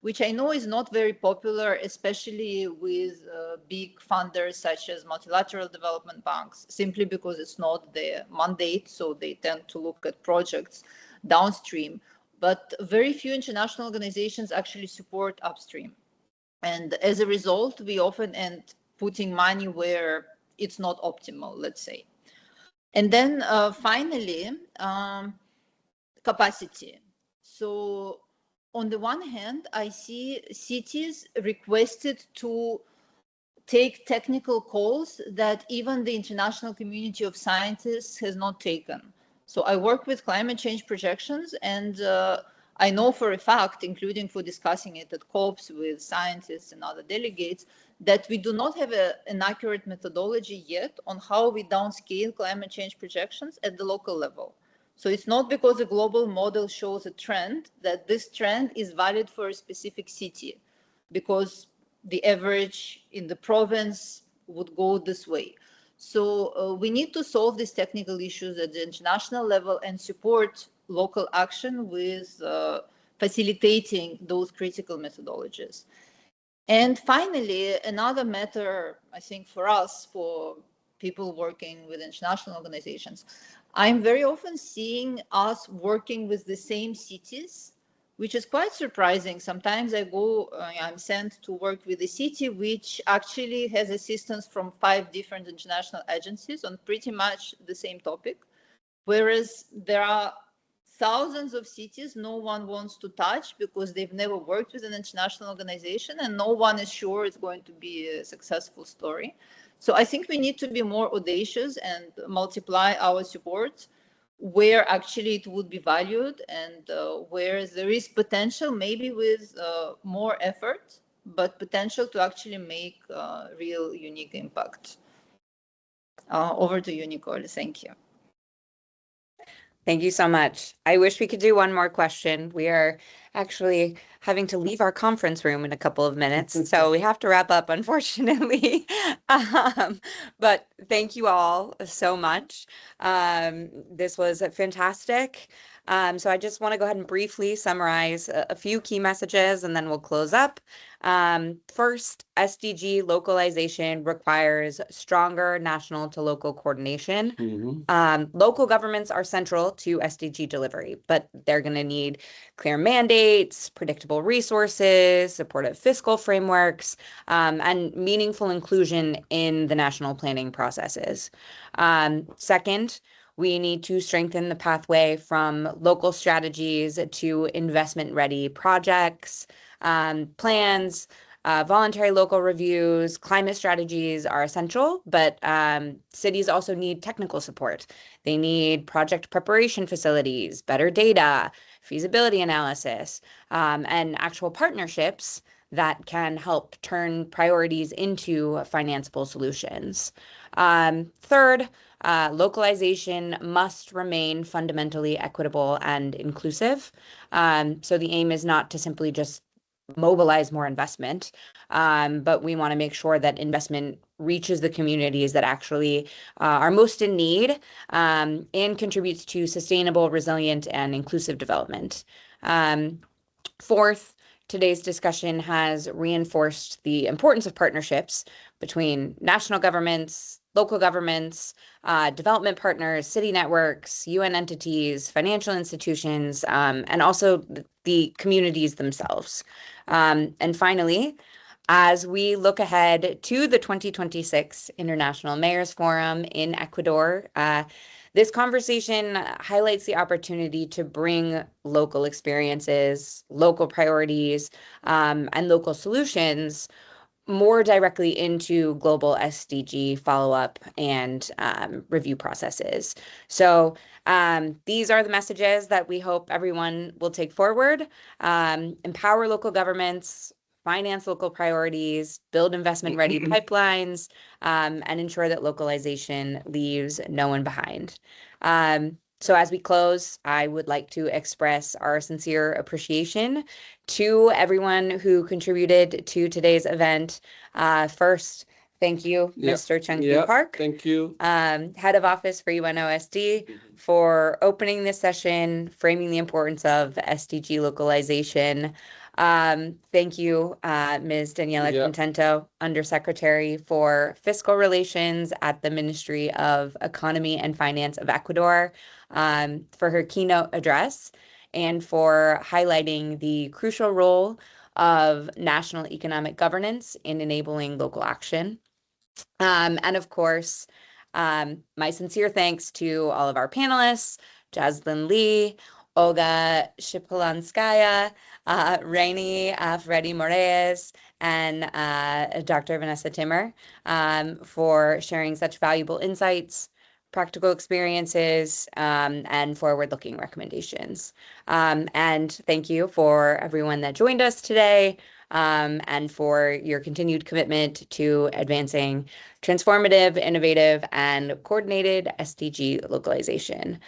Speaker 5: which I know is not very popular, especially with big funders such as multilateral development banks, simply because it's not their mandate, so they tend to look at projects downstream. But very few international organizations actually support upstream. And as a result, we often end putting money where it's not optimal, let's say. And then finally, capacity. So on the one hand, I see cities requested to take technical calls that even the international community of scientists has not taken. So I work with climate change projections, and I know for a fact, including for discussing it at COPs with scientists and other delegates, that we do not have an accurate methodology yet on how we downscale climate change projections at the local level. So it's not because a global model shows a trend that this trend is valid for a specific city, because the average in the province would go this way. So we need to solve these technical issues at the international level and support local action with facilitating those critical methodologies. And finally, another matter, I think, for us, for people working with international organizations, I'm very often seeing us working with the same cities, which is quite surprising. Sometimes I'm sent to work with a city which actually has assistance from 5 different international agencies on pretty much the same topic, whereas there are thousands of cities no one wants to touch because they've never worked with an international organization and no one is sure it's going to be a successful story. So I think we need to be more audacious and multiply our support where actually it would be valued and where there is potential, maybe with more effort, but potential to actually make real unique impact. Over to you, Nicole. Thank you.
Speaker 1: Thank you so much. I wish we could do one more question. We are actually having to leave our conference room in a couple of minutes, so we have to wrap up, unfortunately. But thank you all so much. This was fantastic. So I just want to go ahead and briefly summarize a few key messages, and then we'll close up. First, SDG localization requires stronger national to local coordination. Local governments are central to SDG delivery, but they're going to need clear mandates, predictable resources, supportive fiscal frameworks, and meaningful inclusion in the national planning processes. Second, we need to strengthen the pathway from local strategies to investment-ready projects, plans, voluntary local reviews. Climate strategies are essential, but cities also need technical support. They need project preparation facilities, better data, feasibility analysis, and actual partnerships that can help turn priorities into financeable solutions. Third, localization must remain fundamentally equitable and inclusive. So the aim is not to simply just mobilize more investment, but we want to make sure that investment reaches the communities that actually are most in need and contributes to sustainable, resilient, and inclusive development. Fourth, today's discussion has reinforced the importance of partnerships between national governments, local governments, development partners, city networks, UN entities, financial institutions, and also the communities themselves. And finally, As we look ahead to the 2026 International Mayors Forum in Ecuador, this conversation highlights the opportunity to bring local experiences, local priorities, and local solutions more directly into global SDG follow-up and review processes. So these are the messages that we hope everyone will take forward. Empower local governments, finance local priorities, build investment-ready pipelines, and ensure that localization leaves no one behind. So as we close, I would like to express our sincere appreciation to everyone who contributed to today's event. First, thank you, Mr. Chung-Kyu Park.
Speaker 2: Thank you.
Speaker 1: Head of Office for UNOSD, for opening this session, framing the importance of SDG localization. Thank you, Ms. Daniela Contento, Undersecretary for Fiscal Relations at the Ministry of Economy and Finance of Ecuador, for her keynote address and for highlighting the crucial role of national economic governance in enabling local action. And of course, my sincere thanks to all of our panelists, Jaslyn Lee, Olga Shipolanskaya, Rainey Freddy Moraes, and Dr. Vanessa Timmer for sharing such valuable insights, practical experiences, and forward-looking recommendations. And thank you for everyone that joined us today, and for your continued commitment to advancing transformative, innovative, and coordinated SDG localization.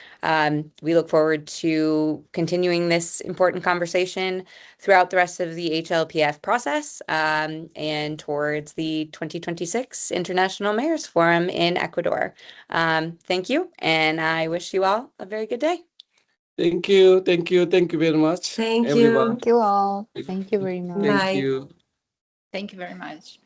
Speaker 1: We look forward to continuing this important conversation throughout the rest of the HLPF process, and towards the 2026 International Mayors Forum in Ecuador. Thank you, and I wish you all a very good day.
Speaker 2: Thank you. Thank you. Thank you very much.
Speaker 6: Thank
Speaker 2: everyone.
Speaker 6: you.
Speaker 4: Thank you all.
Speaker 3: Thank you very much.
Speaker 2: Thank
Speaker 6: Bye.
Speaker 2: you.
Speaker 5: Thank you very much.